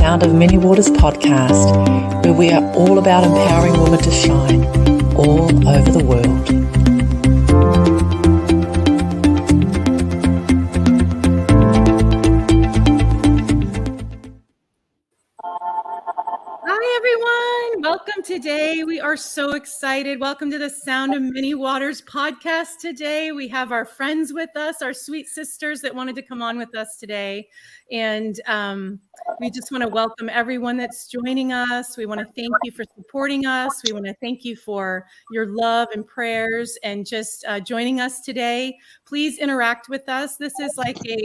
Sound of Many Waters podcast, where we are all about empowering women to shine all over the world. Hi, everyone. Welcome today. We are so excited. Welcome to the Sound of Many Waters podcast today. We have our friends with us, our sweet sisters that wanted to come on with us today. And we just want to welcome everyone that's joining us. We want to thank you for supporting us. We want to thank you for your love and prayers and just joining us today. Please interact with us. This is like a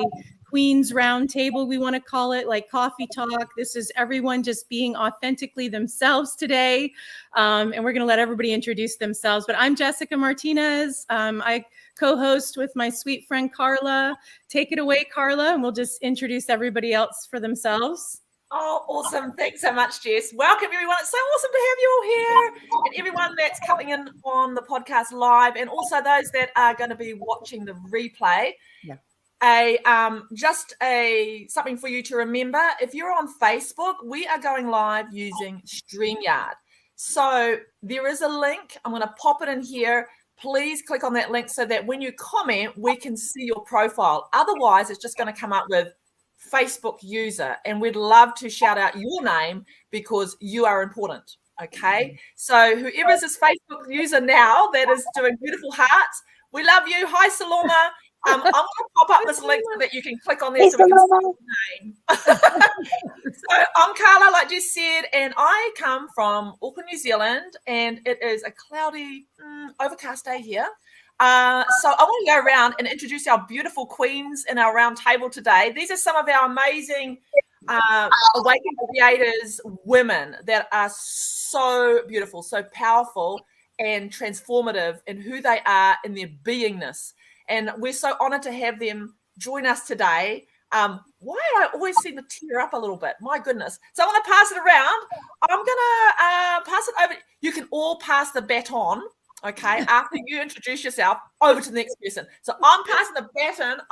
Queen's Round Table, we want to call it, like coffee talk. This is everyone just being authentically themselves today. And we're going to let everybody introduce themselves. But I'm Jessica Martinez. I co-host with my sweet friend Carla. Take it away, Carla, and we'll just introduce everybody else for themselves. Oh, awesome. Thanks so much, Jess. Welcome, everyone. It's so awesome to have you all here. And everyone that's coming in on the podcast live, and also those that are going to be watching the replay. Yeah. Something for you to remember. If you're on Facebook, we are going live using StreamYard. So there is a link. I'm going to pop it in here. Please click on that link so that when you comment, we can see your profile. Otherwise, it's just going to come up with Facebook user, and we'd love to shout out your name because you are important. Okay. So whoever's this Facebook user now that is doing beautiful hearts, we love you. Hi, Saloma. I'm going to pop up this link so that you can click on there so we can see your name. So I'm Carla, like Jess said, and I come from Auckland, New Zealand, and it is a cloudy, overcast day here. So I want to go around and introduce our beautiful queens in our round table today. These are some of our amazing Awakened Creators women that are so beautiful, so powerful, and transformative in who they are in their beingness. And we're so honored to have them join us today. Why do I always seem to tear up a little bit? My goodness. So I want to pass it around. I'm going to pass it over. You can all pass the baton, okay, after you introduce yourself over to the next person. So I'm passing the baton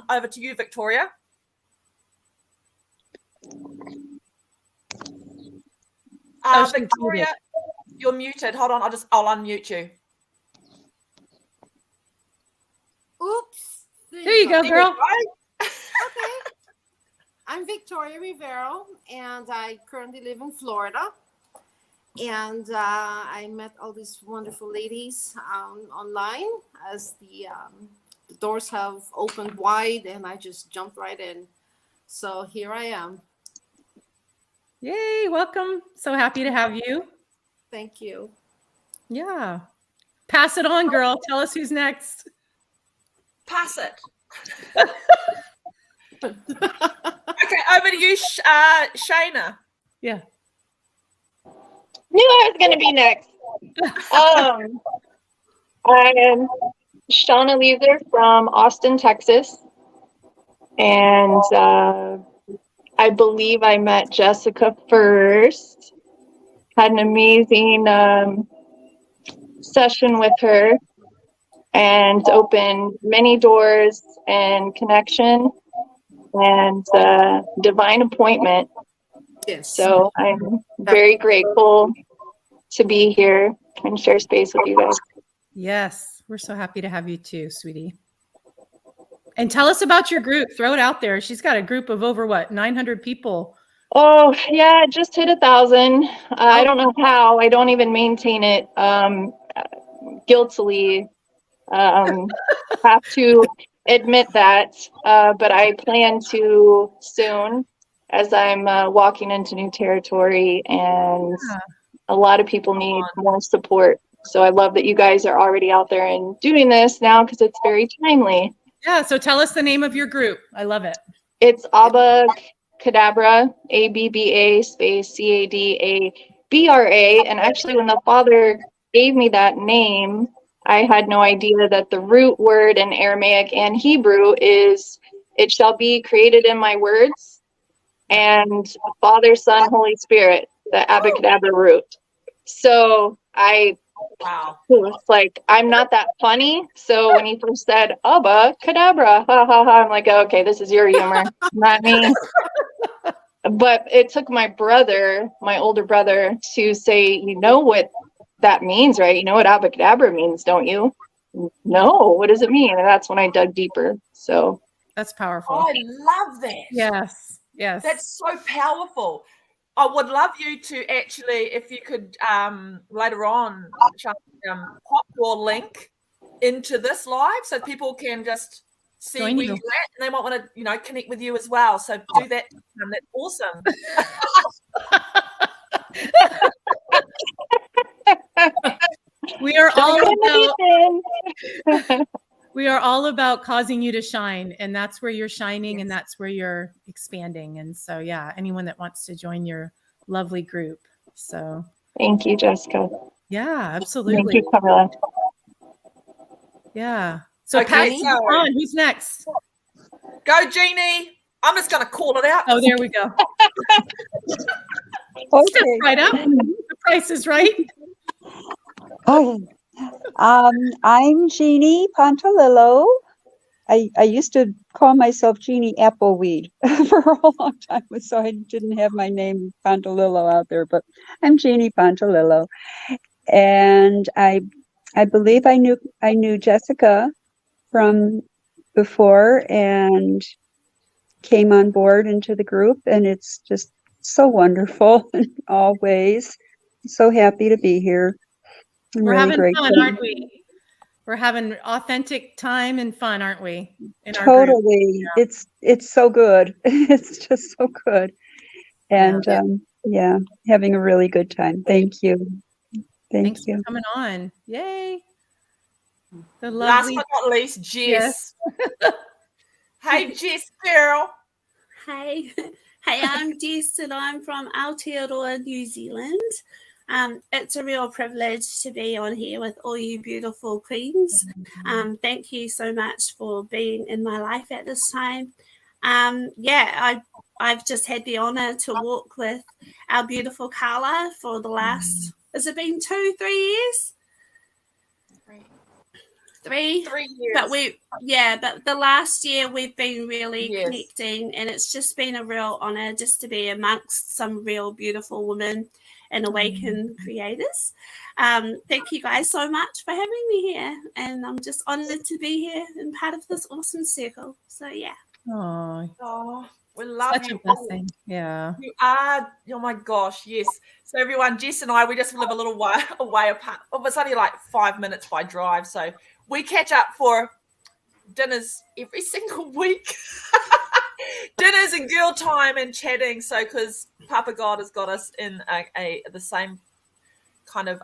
over to you, Victoria. Victoria, you're muted. Hold on. I'll unmute you. Oops. There you go, girl. Okay. I'm Victoria Rivero, and I currently live in Florida. And I met all these wonderful ladies online as the doors have opened wide, and I just jumped right in. So here I am. Yay, welcome. So happy to have you. Thank you. Yeah. Pass it on, girl. Tell us who's next. Pass it. Okay, over to you, Shayna. Yeah. Knew I was going to be next. I am Shauna Leeser from Austin, Texas. And I believe I met Jessica first. Had an amazing session with her. And opened many doors and connection and divine appointment. Yes. So I'm very grateful to be here and share space with you guys. Yes, we're so happy to have you too, sweetie. And tell us about your group. Throw it out there. She's got a group of over 900 people. Oh, yeah, it just hit 1,000. I don't know how. I don't even maintain it guiltily. Have to admit that, but I plan to soon as I'm walking into new territory, and a lot of people need more support. So I love that you guys are already out there and doing this now because it's very timely. Yeah, so tell us the name of your group. I love it. It's Abba Cadabra, ABBA space CADABRA. And actually, when the Father gave me that name, I had no idea that the root word in Aramaic and Hebrew is, it shall be created in my words, and Father, Son, Holy Spirit, the Abacadabra root. So it's like, I'm not that funny. So when he first said, Abba Cadabra, ha ha ha, I'm like, okay, this is your humor, not me. but it took my older brother, to say, you know what that means, right? You know what abracadabra means, don't you? No, what does it mean? And that's when I dug deeper. So That's powerful. I love that. Yes. Yes. That's so powerful. I would love you to actually, if you could later on, pop your link into this live so people can just see Join where you. you're at, and they might want to, connect with you as well. So do that. That's awesome. We are all about causing you to shine, and that's where you're shining, and that's where you're expanding. And so, yeah, anyone that wants to join your lovely group. So thank you, Jessica. Yeah, absolutely. Thank you, Camilla. Yeah. So Okay, Patty's on. Who's next? Go, Jeannie. I'm just going to call it out. Oh, there we go. Step right up. The price is right. Okay. I'm Jeannie Pantalillo. I used to call myself Jeannie Appleweed for a long time, so I didn't have my name Pantalillo out there, but I'm Jeannie Pantalillo. And I believe I knew Jessica from before and came on board into the group, and it's just so wonderful in all ways. So happy to be here. We're really having fun, aren't we? We're having authentic time and fun, aren't we? Totally. Yeah. It's so good. It's just so good. And having a really good time. Thank you. Thanks for coming on. Yay. The lovely, last but not least, Jess. Yes. Hey, Jess, girl. Hey, I'm Jess, and I'm from Aotearoa, New Zealand. It's a real privilege to be on here with all you beautiful queens. Thank you so much for being in my life at this time. I've just had the honor to walk with our beautiful Carla for the last, has it been 2-3 years? 3 years. But the last year we've been really connecting, and it's just been a real honor just to be amongst some real beautiful women and awakened creators. Thank you guys so much for having me here, and I'm just honored to be here and part of this awesome circle. So yeah. Oh, we love such you. A blessing. Yeah. You are. Oh my gosh, yes. So everyone, Jess and I, we just live a little way apart. It's only like 5 minutes by drive, so we catch up for dinners every single week. Dinners and girl time and chatting. So because Papa God has got us in the same kind of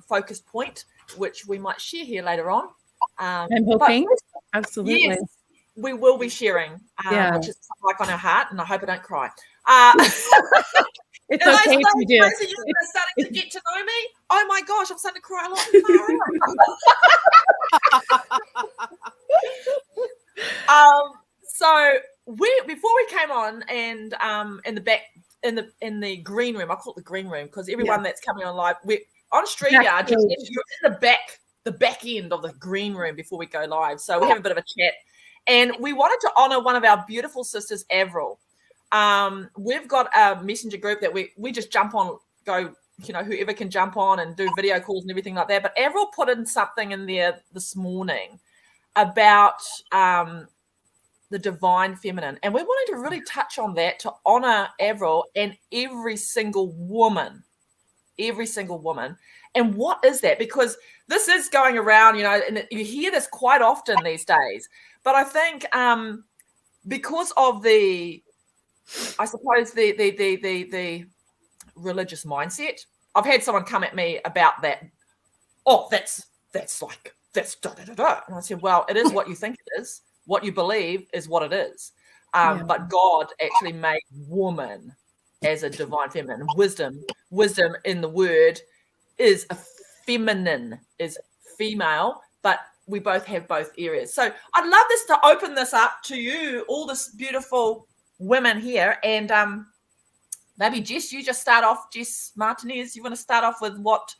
focus point, which we might share here later on. I'm hoping. Absolutely. Yes, we will be sharing, which is like on our heart, and I hope I don't cry. It's okay if you do. You're starting to get to know me. Oh my gosh, I'm starting to cry a lot. So before we came on, and in the back in the green room, I call it the green room because everyone that's coming on live, we're on StreamYard. You're in the back end of the green room before we go live. So we have a bit of a chat, and we wanted to honor one of our beautiful sisters, Avril. We've got a messenger group that we just jump on, go, whoever can jump on and do video calls and everything like that. But Avril put in something in there this morning about the divine feminine. And we wanted to really touch on that to honor Avril and every single woman. And what is that? Because this is going around, and you hear this quite often these days. But I think because of the religious mindset, I've had someone come at me about that. Oh, that's da da da da. And I said, well, it is what you think it is. What you believe is what it is. But God actually made woman as a divine feminine. Wisdom in the word is a feminine, is female, but we both have both areas. So I'd love this to open this up to you, all this beautiful women here, and maybe Jess, you just start off. Jess Martinez, you want to start off with what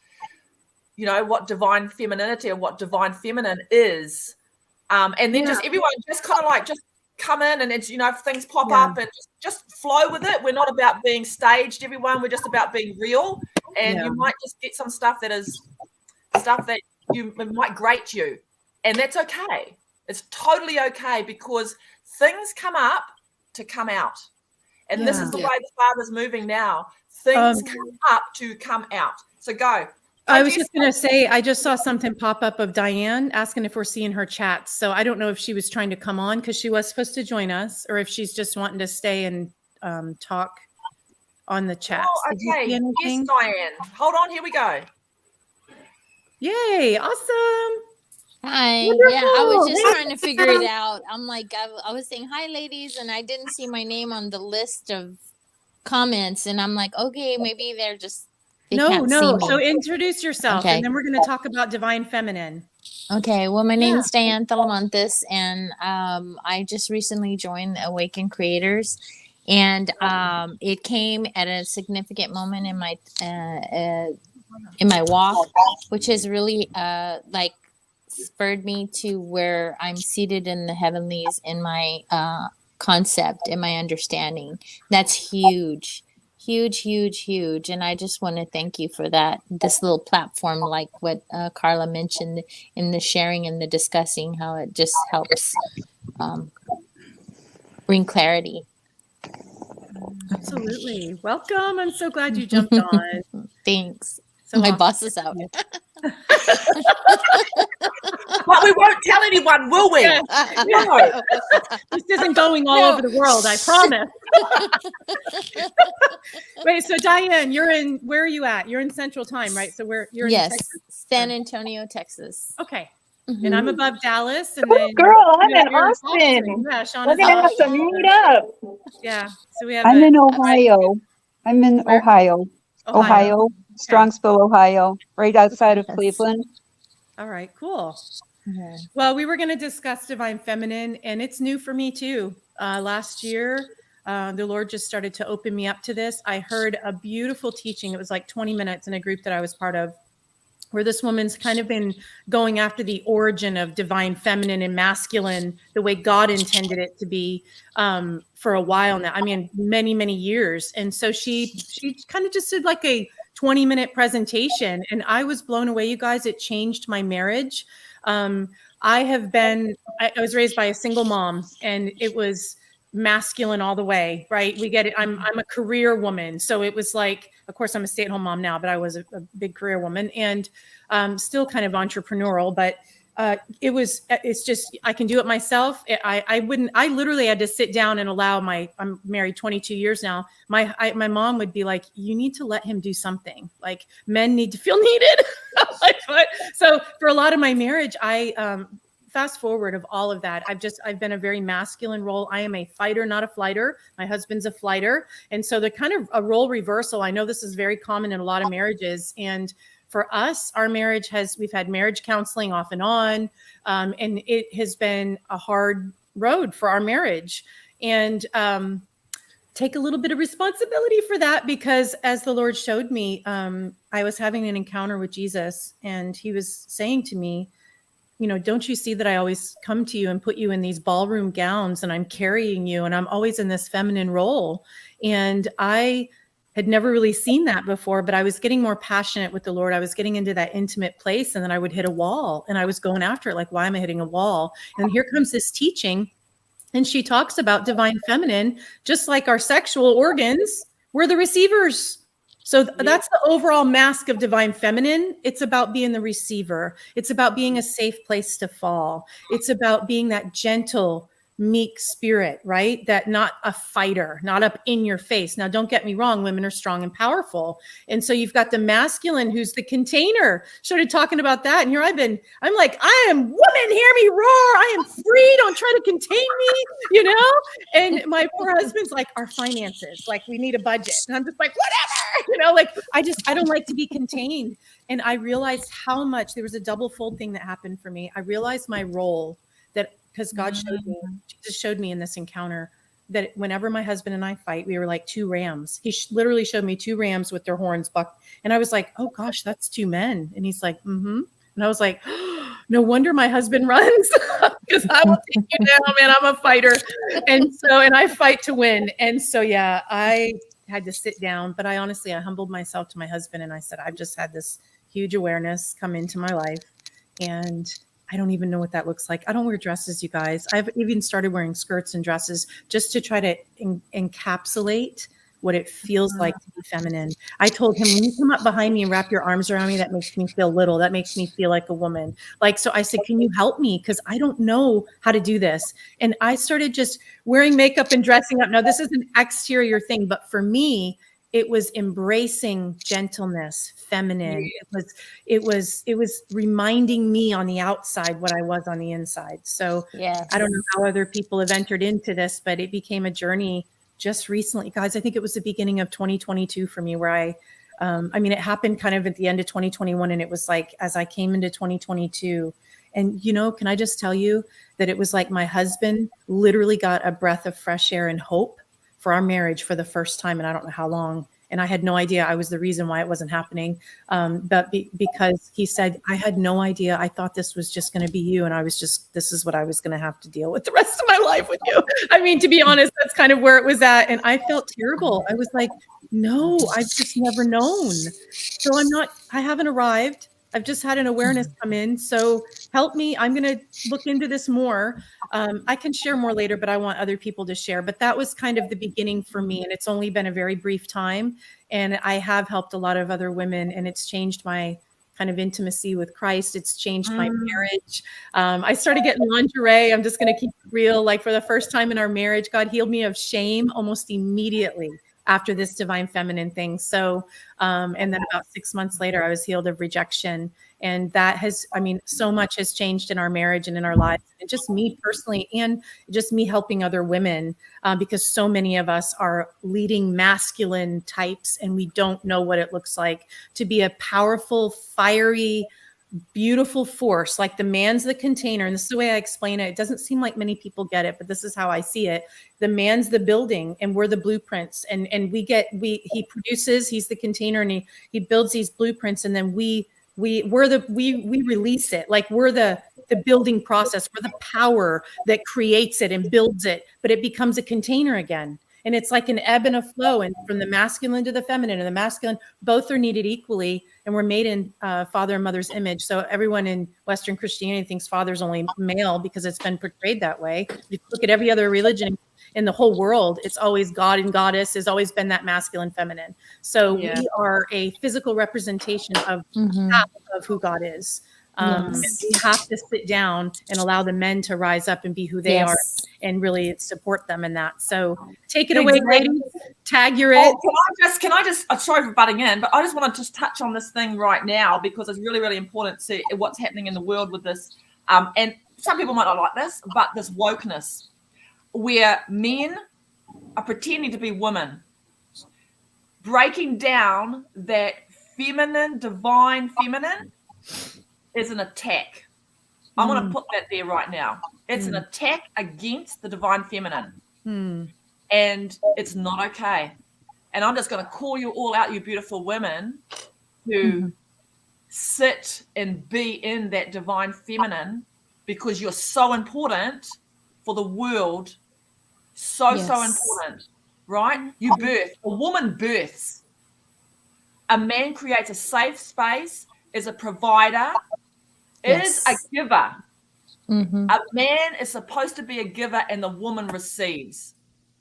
divine femininity or what divine feminine is, and then just everyone just kind of like just come in and it's, if things pop up and just flow with it. We're not about being staged, everyone. We're just about being real. And you might just get some stuff that it might grate you. And that's okay. It's totally okay, because things come up to come out. And this is the way the Father's moving now. Things come up to come out. So go. I was just going to say, I just saw something pop up of Diane asking if we're seeing her chats. So I don't know if she was trying to come on because she was supposed to join us, or if she's just wanting to stay and talk on the chat. Oh, okay. Yes, Diane. Hold on. Here we go. Yay. Awesome. Hi. Wonderful. Yeah, I was just trying to figure it out. I'm like, I was saying hi, ladies, and I didn't see my name on the list of comments. And I'm like, okay, maybe they're just. No. So introduce yourself, and then we're going to talk about divine feminine. Okay. Well, my name is Diane Thalamanthus, and I just recently joined Awaken Creators, and it came at a significant moment in my walk, which has really like spurred me to where I'm seated in the heavenlies in my concept and my understanding. That's huge. And I just want to thank you for that, this little platform, like what Carla mentioned in the sharing and the discussing, how it just helps bring clarity. Absolutely. Welcome. I'm so glad you jumped on. Thanks. So my awesome. boss is out. But we won't tell anyone, will we? Yeah. No. This isn't going all over the world, I promise. Wait, so Diane, where are you at? You're in Central Time, right? So you're in Texas? San Antonio, Texas. Okay. Mm-hmm. And I'm above Dallas. And then girl, I'm in Austin. Yeah, Sean We're gonna have to meet up. Yeah. So we have. I'm in Ohio. I'm in Ohio. Strongsville, Ohio, right outside of Cleveland. All right, cool. Mm-hmm. Well, we were going to discuss divine feminine, and it's new for me too. Last year, the Lord just started to open me up to this. I heard a beautiful teaching. It was like 20 minutes in a group that I was part of, where this woman's kind of been going after the origin of divine feminine and masculine, the way God intended it to be, for a while now. I mean, many, many years. And so she kind of just did like a 20-minute presentation, and I was blown away, you guys. It changed my marriage. I was raised by a single mom, and it was masculine all the way, right? We get it. I'm a career woman. So it was like, of course, I'm a stay-at-home mom now, but I was a big career woman, and still kind of entrepreneurial, but it's just, I can do it myself. I literally had to sit down and allow I'm married 22 years now. My mom would be like, you need to let him do something. Like, men need to feel needed. So for a lot of my marriage, fast forward of all of that, I've been a very masculine role. I am a fighter, not a flighter. My husband's a flighter. And so the kind of a role reversal, I know this is very common in a lot of marriages. And for us, our marriage we've had marriage counseling off and on. And it has been a hard road for our marriage. And take a little bit of responsibility for that, because as the Lord showed me, I was having an encounter with Jesus, and he was saying to me, don't you see that I always come to you and put you in these ballroom gowns, and I'm carrying you, and I'm always in this feminine role. And I had never really seen that before, but I was getting more passionate with the Lord. I was getting into that intimate place, and then I would hit a wall, and I was going after it. Like, why am I hitting a wall? And here comes this teaching. And she talks about divine feminine, just like our sexual organs, we're the receivers. So that's the overall mask of divine feminine. It's about being the receiver. It's about being a safe place to fall. It's about being that gentle, meek spirit, right? That not a fighter, not up in your face. Now, don't get me wrong. Women are strong and powerful. And so you've got the masculine, who's the container. Started talking about that. And here I'm like, I am woman, hear me roar. I am free. Don't try to contain me, And my poor husband's like, our finances, like, we need a budget. And I'm just like, whatever, like, I don't like to be contained. And I realized how much there was a double fold thing that happened for me. I realized my role, because God Jesus showed me in this encounter that whenever my husband and I fight, we were like two rams. He literally showed me two rams with their horns bucked. And I was like, oh gosh, that's two men. And he's like, mm-hmm. And I was like, no wonder my husband runs, because I will take you down, man. I'm a fighter. And I fight to win. And so, yeah, I had to sit down, but I humbled myself to my husband and I said, I've just had this huge awareness come into my life and I don't even know what that looks like. I don't wear dresses, you guys. I've even started wearing skirts and dresses just to try to encapsulate what it feels like to be feminine. I told him, when you come up behind me and wrap your arms around me, that makes me feel little. That makes me feel like a woman. So I said, can you help me? Because I don't know how to do this. And I started just wearing makeup and dressing up. Now, this is an exterior thing, but for me, it was embracing gentleness, feminine. It was reminding me on the outside what I was on the inside. So I don't know how other people have entered into this, but it became a journey just recently, guys. I think it was the beginning of 2022 for me, where it happened kind of at the end of 2021. And it was like, as I came into 2022, and can I just tell you that it was like my husband literally got a breath of fresh air and hope for our marriage for the first time in I don't know how long. And I had no idea I was the reason why it wasn't happening. Because he said, I had no idea. I thought this was just going to be you. And this is what I was going to have to deal with the rest of my life with you. I mean, to be honest, that's kind of where it was at. And I felt terrible. I was like, no, I've just never known. So I haven't arrived. I've just had an awareness come in. So help me. I'm going to look into this more. I can share more later, but I want other people to share. But that was kind of the beginning for me. And it's only been a very brief time. And I have helped a lot of other women, and it's changed my kind of intimacy with Christ. It's changed my marriage. I started getting lingerie. I'm just going to keep it real. Like, for the first time in our marriage, God healed me of shame almost immediately after this divine feminine thing. So, and then about 6 months later, I was healed of rejection. And that has, so much has changed in our marriage and in our lives, and just me personally, and just me helping other women, because so many of us are leading masculine types, and we don't know what it looks like to be a powerful, fiery, beautiful force. Like, the man's the container. And this is the way I explain it. It doesn't seem like many people get it, but this is how I see it. The man's the building, and we're the blueprints. And he produces, he's the container, and he builds these blueprints. And then we release it. Like, we're the building process. We're the power that creates it and builds it, but it becomes a container again. And it's like an ebb and a flow, and from the masculine to the feminine, and the masculine, both are needed equally. And we're made in father and mother's image. So everyone in Western Christianity thinks father's only male because it's been portrayed that way. If you look at every other religion in the whole world, it's always God and goddess, has always been that masculine, feminine. So we are a physical representation of half of who God is. And we have to sit down and allow the men to rise up and be who they are, and really support them in that. So take it away, ladies. Tag your it. Can I just, sorry for butting in, but I just want to just touch on this thing right now, because it's really, really important to see what's happening in the world with this. And some people might not like this, but this wokeness, where men are pretending to be women, breaking down that feminine, divine feminine is an attack. I want to put that there right now. It's an attack against the divine feminine. And it's not okay. And I'm just going to call you all out, you beautiful women who sit and be in that divine feminine, because you're so important for the world. So important, right? You birth. A woman births. A man creates a safe space, is a provider, is a giver. A man is supposed to be a giver, and the woman receives.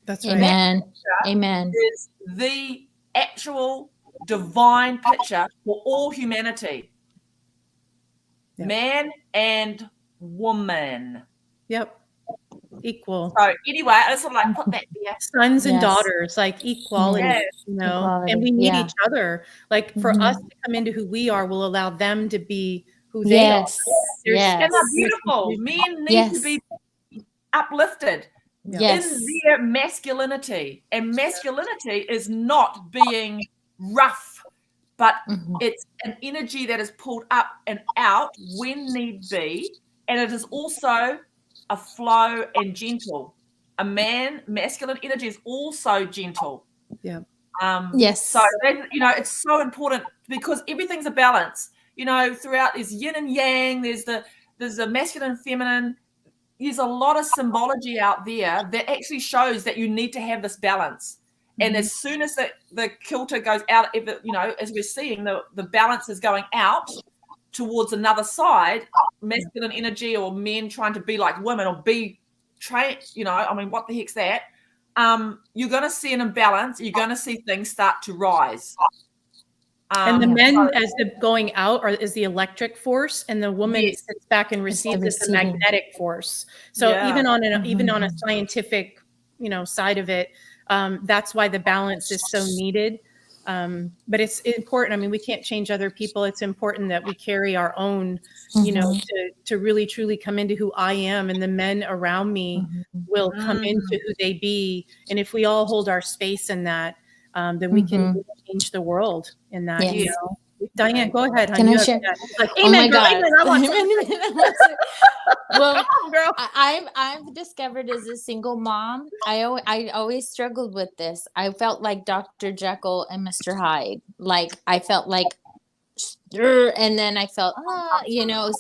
That's right. Amen. Amen. Is the actual divine picture for all humanity. Man and woman. Equal. So anyway, I just want to put that there. Sons and daughters, like equality, Equality. And we need each other. Like, for us to come into who we are will allow them to be who they are. And they're beautiful. Men need to be uplifted in their masculinity. And masculinity is not being rough, but it's an energy that is pulled up and out when need be. And it is also a flow and gentle. A masculine energy is also gentle. So it's so important, because everything's a balance. Throughout, there's yin and yang. There's the there's a masculine and feminine. There's a lot of symbology out there that actually shows that you need to have this balance. And as soon as the kilter goes out, as we're seeing, the balance is going out towards another side, masculine energy or men trying to be like women or be trained, what the heck's that? You're going to see an imbalance. You're going to see things start to rise. And the men, as the going out, is the electric force, and the woman sits back and receives the magnetic force. So even on a scientific, side of it, that's why the balance is so needed. But it's important. I mean, we can't change other people. It's important that we carry our own, to really truly come into who I am, and the men around me will come into who they be. And if we all hold our space in that, then we can change the world in that. Yes. Diane, go ahead. Can I share? Like, oh my God. Amen, I want well, on, girl. I've discovered as a single mom, I always struggled with this. I felt like Dr. Jekyll and Mr. Hyde. Like I felt like, and then I felt,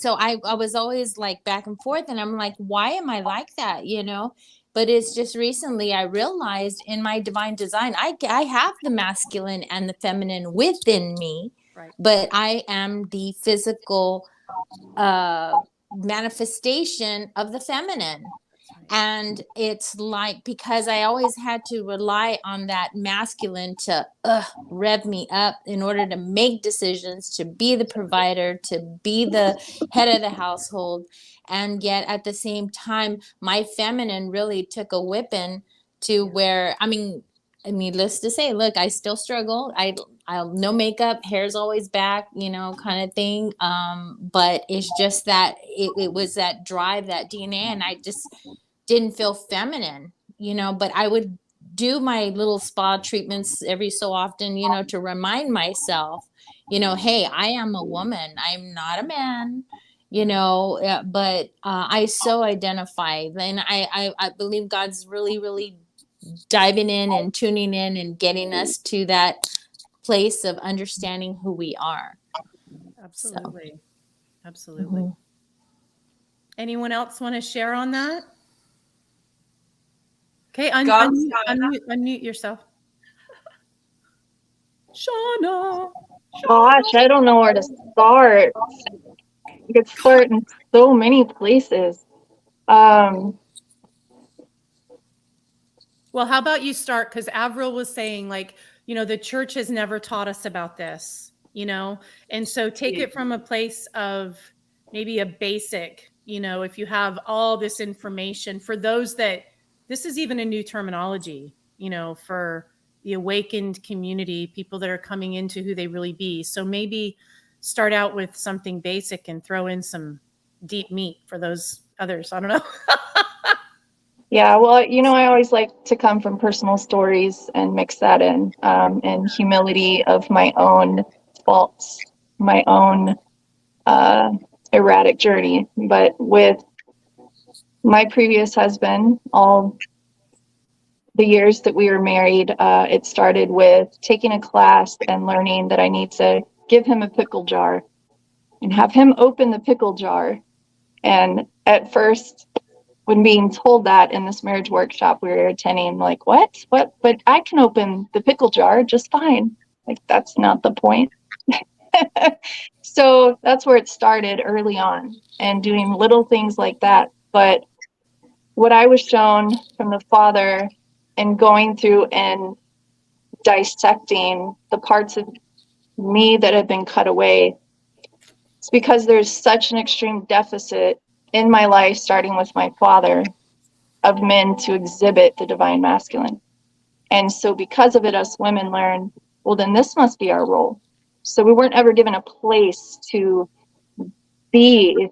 so I was always like back and forth, and I'm like, why am I like that? But it's just recently I realized in my divine design, I have the masculine and the feminine within me, right. But I am the physical manifestation of the feminine. And it's like, because I always had to rely on that masculine to rev me up in order to make decisions, to be the provider, to be the head of the household. And yet at the same time, my feminine really took a whipping to where, needless to say, look, I still struggle. I'll no makeup, hair's always back, kind of thing. But it's just that it was that drive, that DNA, and I just didn't feel feminine, but I would do my little spa treatments every so often, to remind myself, hey, I am a woman. I'm not a man, but I so identify. And I believe God's really, really diving in and tuning in and getting us to that place of understanding who we are. Absolutely. So. Absolutely. Anyone else want to share on that? Okay, unmute yourself. Shauna. Gosh, I don't know where to start. You could start in so many places. Well, how about you start? Because Avril was saying, the church has never taught us about this, and so take it from a place of maybe a basic, if you have all this information for those that. This is even a new terminology, for the awakened community, people that are coming into who they really be. So maybe start out with something basic and throw in some deep meat for those others. I don't know. Yeah, well, I always like to come from personal stories and mix that in, and humility of my own faults, my own erratic journey. But with my previous husband, all the years that we were married, it started with taking a class and learning that I need to give him a pickle jar and have him open the pickle jar. And at first, when being told that in this marriage workshop we were attending, like, what? But I can open the pickle jar just fine. Like, that's not the point. So that's where it started early on, and doing little things like that. But what I was shown from the Father and going through and dissecting the parts of me that have been cut away, it's because there's such an extreme deficit in my life, starting with my father, of men to exhibit the divine masculine. And so because of it, us women learn, well, then this must be our role. So we weren't ever given a place to be.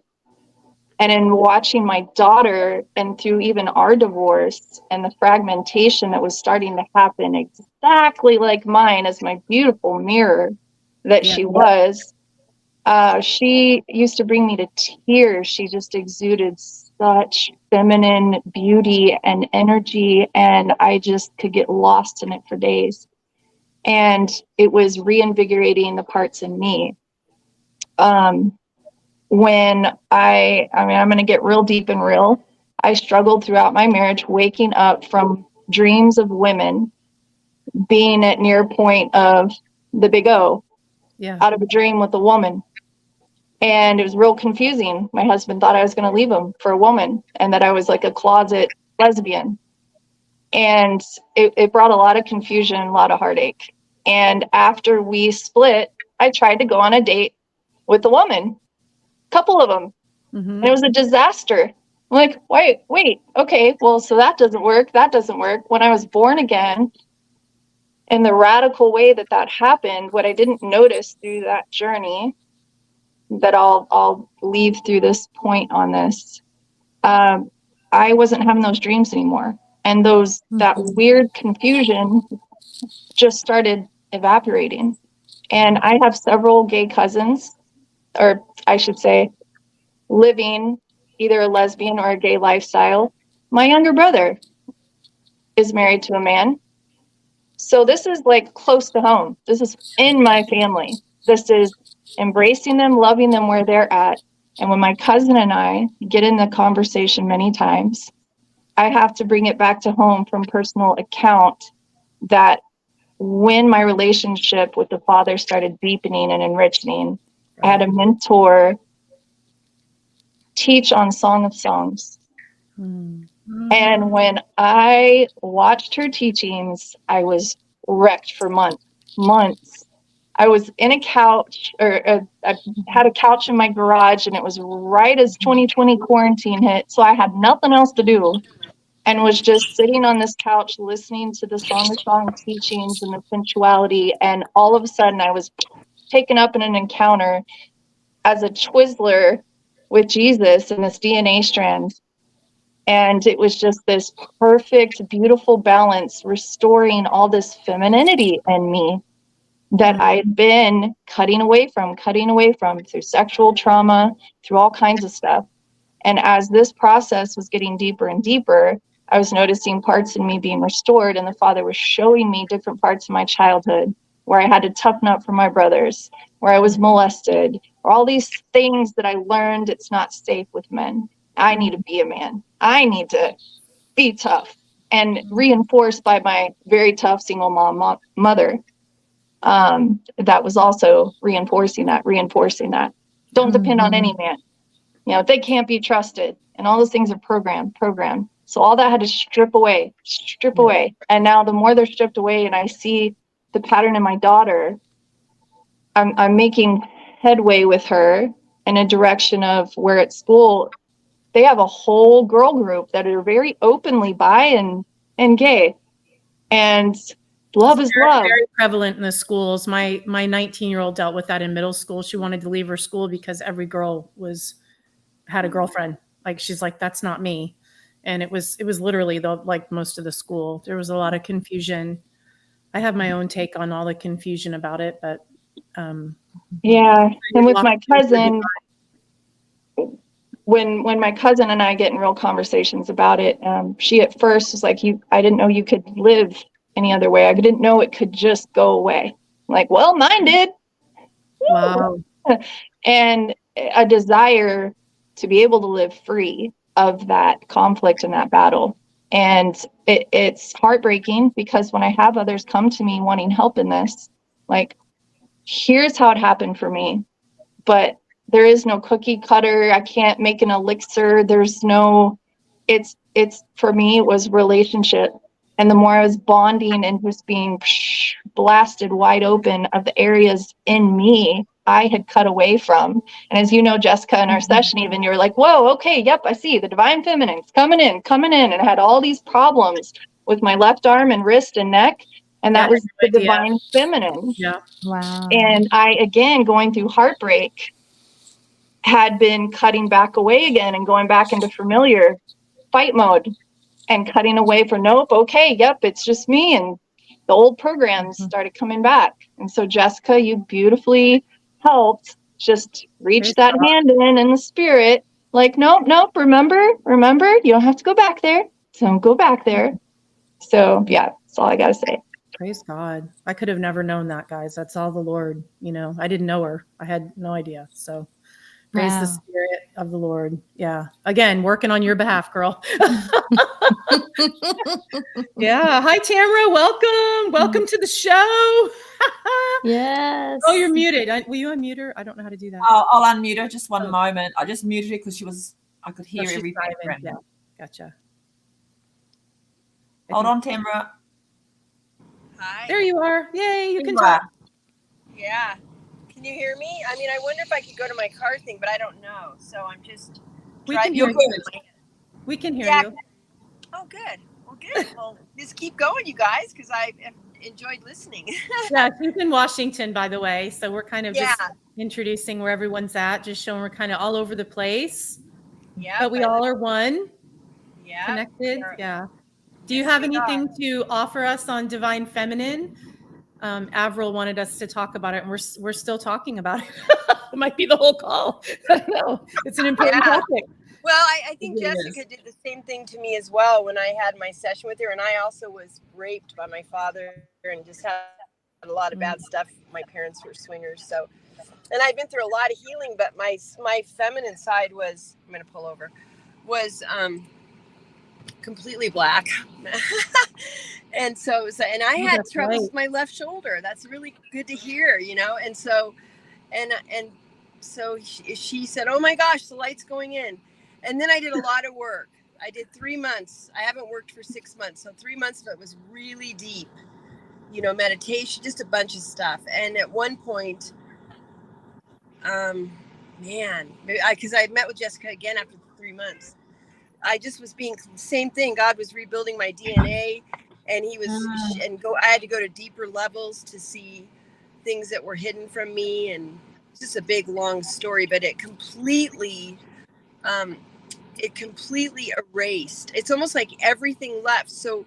And in watching my daughter, and through even our divorce and the fragmentation that was starting to happen exactly like mine, as my beautiful mirror that she was, she used to bring me to tears. She just exuded such feminine beauty and energy, and I just could get lost in it for days. And it was reinvigorating the parts in me. when I'm going to get real deep and real. I struggled throughout my marriage, waking up from dreams of women, being at near point of the big O, out of a dream with a woman. And it was real confusing. My husband thought I was going to leave him for a woman and that I was like a closet lesbian. And it brought a lot of confusion, a lot of heartache. And after we split, I tried to go on a date with a woman, a couple of them. And it was a disaster. I'm like, wait, okay, well, so that doesn't work. That doesn't work. When I was born again, and the radical way that happened, what I didn't notice through that journey, that I'll leave through this point on this, I wasn't having those dreams anymore. And that weird confusion just started evaporating. And I have several gay cousins, or I should say, living either a lesbian or a gay lifestyle. My younger brother is married to a man. So this is like close to home. This is in my family. This is embracing them, loving them where they're at. And when my cousin and I get in the conversation many times, I have to bring it back to home from personal account that when my relationship with the Father started deepening and enriching, I had a mentor teach on Song of Songs. And when I watched her teachings, I was wrecked for months. I was in a couch, I had a couch in my garage, and it was right as 2020 quarantine hit. So I had nothing else to do and was just sitting on this couch listening to the Song of Songs teachings and the sensuality. And all of a sudden I was taken up in an encounter as a Twizzler with Jesus and this DNA strand. And it was just this perfect, beautiful balance, restoring all this femininity in me that I had been cutting away from through sexual trauma, through all kinds of stuff. And as this process was getting deeper and deeper, I was noticing parts in me being restored, and the Father was showing me different parts of my childhood where I had to toughen up for my brothers, where I was molested, or all these things that I learned it's not safe with men. I need to be a man. I need to be tough, and reinforced by my very tough single mother. That was also reinforcing that. Don't depend on any man. They can't be trusted, and all those things are programmed. So all that had to strip away. And now the more they're stripped away and I see the pattern in my daughter, I'm making headway with her in a direction of where at school, they have a whole girl group that are very openly bi and gay. And love is love. Very prevalent in the schools. My 19-year-old dealt with that in middle school. She wanted to leave her school because every girl had a girlfriend. Like, she's like, that's not me. And it was literally like most of the school. There was a lot of confusion. I have my own take on all the confusion about it, but yeah. And with my cousin, when my cousin and I get in real conversations about it, she at first was like, I didn't know you could live any other way. I didn't know it could just go away. I'm like, well, mine did. Wow. And a desire to be able to live free of that conflict and that battle. And it's heartbreaking because when I have others come to me wanting help in this, like, here's how it happened for me, but there is no cookie cutter. I can't make an elixir. There's no, it's for me, it was relationship. And the more I was bonding and just being blasted wide open of the areas in me I had cut away from. And as you know, Jessica, in our session, even, you were like, whoa, okay, yep, I see the divine feminine's coming in. And I had all these problems with my left arm and wrist and neck. And that was the divine feminine. Yeah. Wow. And I, again, going through heartbreak, had been cutting back away again and going back into familiar fight mode and cutting away for, nope, okay, yep, it's just me. And the old programs started coming back. And so, Jessica, you beautifully helped just reach that hand in the spirit. Like, nope, remember, you don't have to go back there. Don't go back there. So, yeah, that's all I got to say. Praise God. I could have never known that, guys. That's all the Lord, I didn't know her. I had no idea. So Praise the Wow. Spirit of the Lord. Yeah. Again, working on your behalf, girl. Yeah. Hi, Tamara. Welcome. Welcome to the show. Yes. Oh, you're muted. Will you unmute her? I don't know how to do that. I'll unmute her just one moment. I just muted her because I could hear she's everything. driving. Yeah. Gotcha. Hold on, Tamara. Hi. There you are. Yay, you can Tamara. talk. Yeah. Can you hear me? I mean, I wonder if I could go to my car thing, but I don't know. So I'm just We can You're hear good. you. We can hear Yeah. you. Oh, good. Well, good. Well, just keep going, you guys, because I have enjoyed listening. Yeah, she's in Washington, by the way. So we're kind of just Yeah. introducing where everyone's at, just showing we're kind of all over the place. Yeah. But we all are one, Yeah. connected. Sure. Yeah. Do you Yes, have we anything to offer us on Divine Feminine? Avril wanted us to talk about it, and we're still talking about it. It might be the whole call. I don't know. It's an important topic. Well, I think Jessica did the same thing to me as well when I had my session with her. And I also was raped by my father and just had a lot of bad stuff. My parents were swingers. So, and I've been through a lot of healing, but my feminine side was, I'm going to pull over, was completely black. And so, and I had troubles with my left shoulder. That's really good to hear, you know? And so, and so she said, oh my gosh, the light's going in. And then I did a lot of work. I did 3 months. I haven't worked for 6 months. So 3 months of it was really deep, you know, meditation, just a bunch of stuff. And at one point, because I met with Jessica again after 3 months, I just was being the same thing. God was rebuilding my DNA, and he was, I had to go to deeper levels to see things that were hidden from me. And it's just a big, long story, but it completely erased. It's almost like everything left. So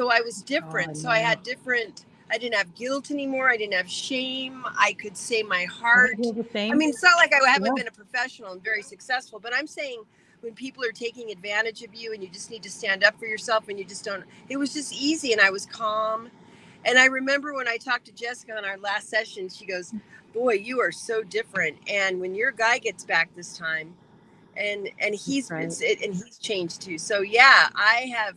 I was different. So I had different, I didn't have guilt anymore. I didn't have shame. I could say my heart. I mean, it's not like I haven't been a professional and very successful, but I'm saying when people are taking advantage of you and you just need to stand up for yourself and you just don't, it was just easy. And I was calm. And I remember when I talked to Jessica on our last session, she goes, boy, you are so different. And when your guy gets back this time, and he's and he's changed too. So yeah, I have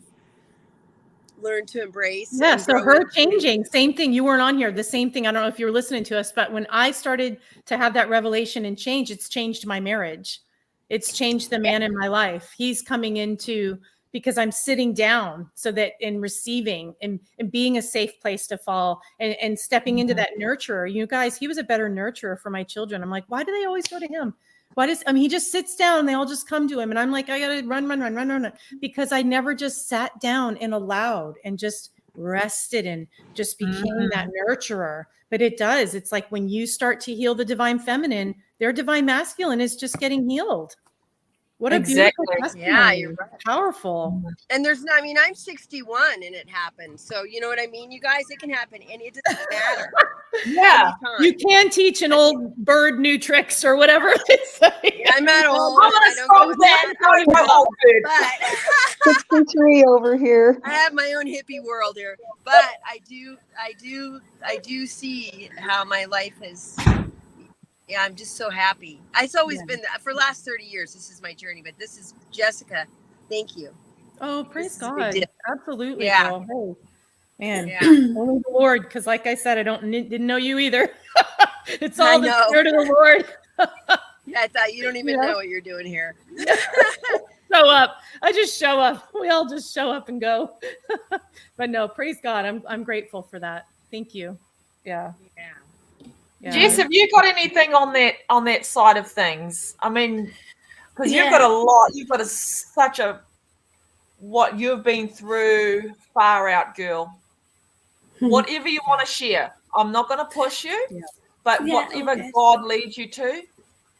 learned to embrace. Yeah. So her changing, same thing. You weren't on here. The same thing. I don't know if you were listening to us, but when I started to have that revelation and change, it's changed my marriage. It's changed the man in my life. He's coming into, because I'm sitting down so that in receiving and being a safe place to fall and stepping into that nurturer. You guys, he was a better nurturer for my children. I'm like, why do they always go to him? He just sits down and they all just come to him. And I'm like, I got to run. Because I never just sat down and allowed and just rested and just became that nurturer. But it does. It's like when you start to heal the divine feminine, their divine masculine is just getting healed. What a beautiful testimony. Yeah, you're right. Powerful. And there's not, I mean, I'm 61 and it happened. So you know what I mean? You guys, it can happen and it doesn't matter. Yeah. You can teach an old bird new tricks or whatever they say. I'm not old. But over here. I have my own hippie world here. But I do see how my life has. Yeah, I'm just so happy. It's always been for the last 30 years. This is my journey, but this is Jessica. Thank you. Oh, praise God. Absolutely. Yeah. Girl. Hey, man, only the Lord. Because like I said, didn't know you either. It's all the Spirit of the Lord. Yeah, I thought you don't even know what you're doing here. Show up. I just show up. We all just show up and go. But no, praise God. I'm grateful for that. Thank you. Yeah. Jess, have you got anything on that side of things? I mean, because you've got a lot. You've got what you've been through, far out, girl. Whatever you want to share. I'm not going to push you, but whatever God leads you to.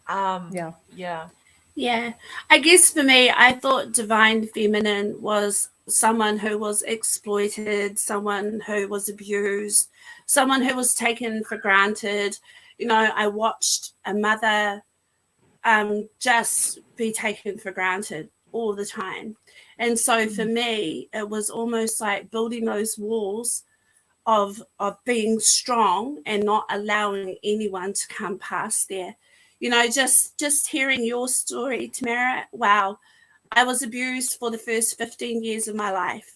Yeah. I guess for me, I thought divine feminine was someone who was exploited, someone who was abused, someone who was taken for granted. You know, I watched a mother just be taken for granted all the time. And so for me, it was almost like building those walls of being strong and not allowing anyone to come past there. you know, just hearing your story, Tamara, wow. I was abused for the first 15 years of my life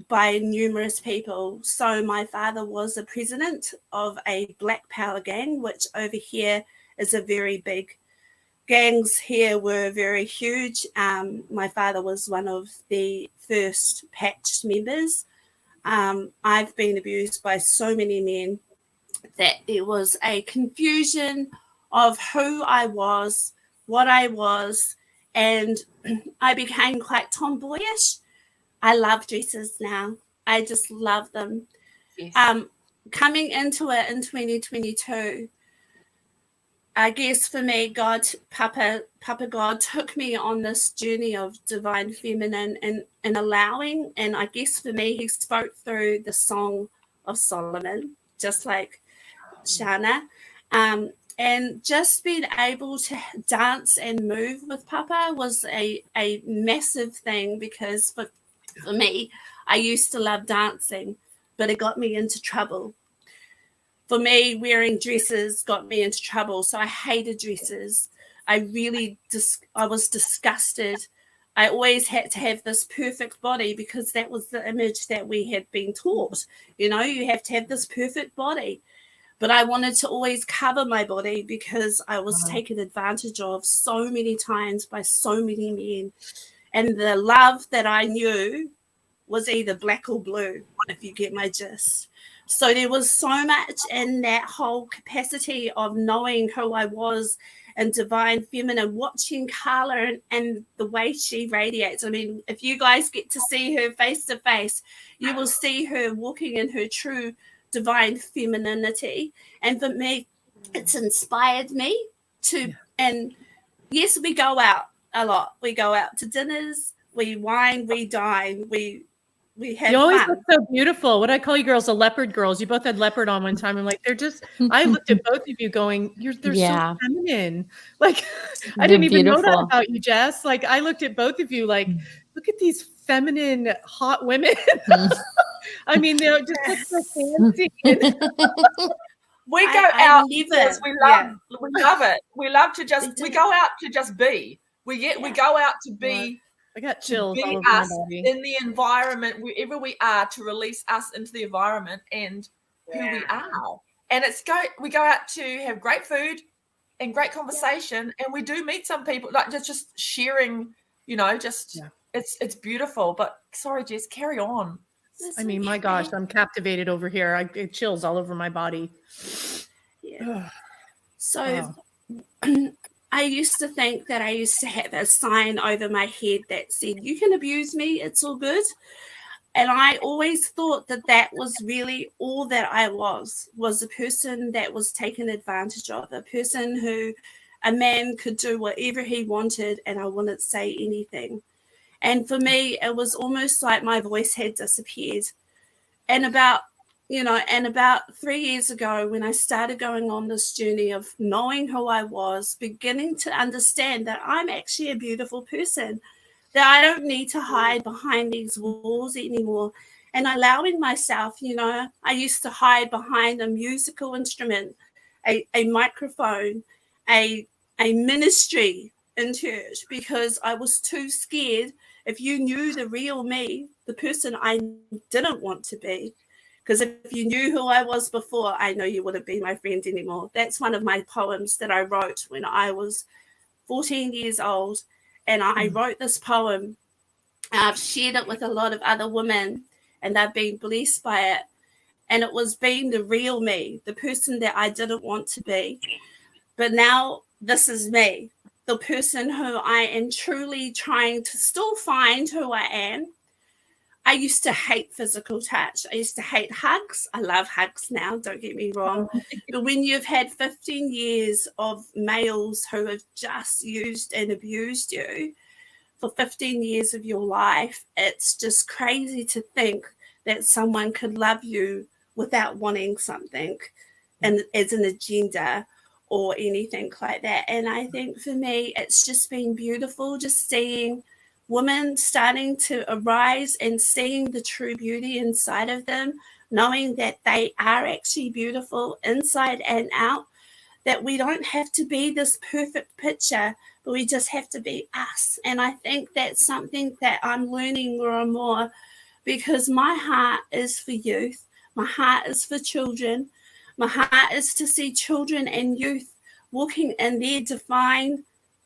by numerous people. So my father was a president of a black power gang, which over here is a very big, gangs here were very huge. My father was one of the first patched members. I've been abused by so many men that there was a confusion of who I was, what I was, and I became quite tomboyish. I love dresses now. I just love them. Yes. Coming into it in 2022, I guess for me, Papa God took me on this journey of divine feminine and allowing, and I guess for me, he spoke through the Song of Solomon, just like Shana. And just being able to dance and move with Papa was a massive thing, because for me, I used to love dancing, but it got me into trouble. For me, wearing dresses got me into trouble. So I hated dresses. I was disgusted. I always had to have this perfect body because that was the image that we had been taught. You know, you have to have this perfect body. But I wanted to always cover my body because I was taken advantage of so many times by so many men. And the love that I knew was either black or blue, if you get my gist. So there was so much in that whole capacity of knowing who I was and divine feminine, watching Carla and the way she radiates. I mean, if you guys get to see her face to face, you will see her walking in her true divine femininity. And for me, it's inspired me to, and yes, we go out a lot. We go out to dinners, we wine, we dine, we have you always fun. look so beautiful. What I call you girls, the leopard girls. You both had leopard on one time. I'm like, they're just, I looked at both of you going, they're so feminine. Like, I didn't even know that about you, Jess. Like, I looked at both of you like, look at these feminine, hot women. I mean, they just look so fancy. We go out because we love it. We love to just, we go out to just be. We go out to be. I got chills all over us my body. in the environment, wherever we are, to release us into the environment and who we are. And we go out to have great food and great conversation, and we do meet some people, like just sharing, you know, it's beautiful. But sorry, Jess, carry on. I mean, my gosh, I'm captivated over here. I get chills all over my body. Yeah. So I used to think that I used to have a sign over my head that said, you can abuse me, it's all good. And I always thought that that was really all that I was a person that was taken advantage of, a person who a man could do whatever he wanted and I wouldn't say anything. And for me, it was almost like my voice had disappeared. And about 3 years ago, when I started going on this journey of knowing who I was, beginning to understand that I'm actually a beautiful person, that I don't need to hide behind these walls anymore, and allowing myself, you know, I used to hide behind a musical instrument, a microphone, a ministry in church, because I was too scared. If you knew the real me, the person I didn't want to be, because if you knew who I was before, I know you wouldn't be my friend anymore. That's one of my poems that I wrote when I was 14 years old. And I wrote this poem. I've shared it with a lot of other women, and they've been blessed by it. And it was being the real me, the person that I didn't want to be. But now this is me, the person who I am truly trying to still find who I am. I used to hate physical touch. I used to hate hugs. I love hugs now, don't get me wrong. But when you've had 15 years of males who have just used and abused you for 15 years of your life, it's just crazy to think that someone could love you without wanting something and as an agenda or anything like that. And I think for me, it's just been beautiful just seeing women starting to arise and seeing the true beauty inside of them, knowing that they are actually beautiful inside and out, that we don't have to be this perfect picture, but we just have to be us. And I think that's something that I'm learning more and more, because my heart is for youth. My heart is for children. My heart is to see children and youth walking in their divine,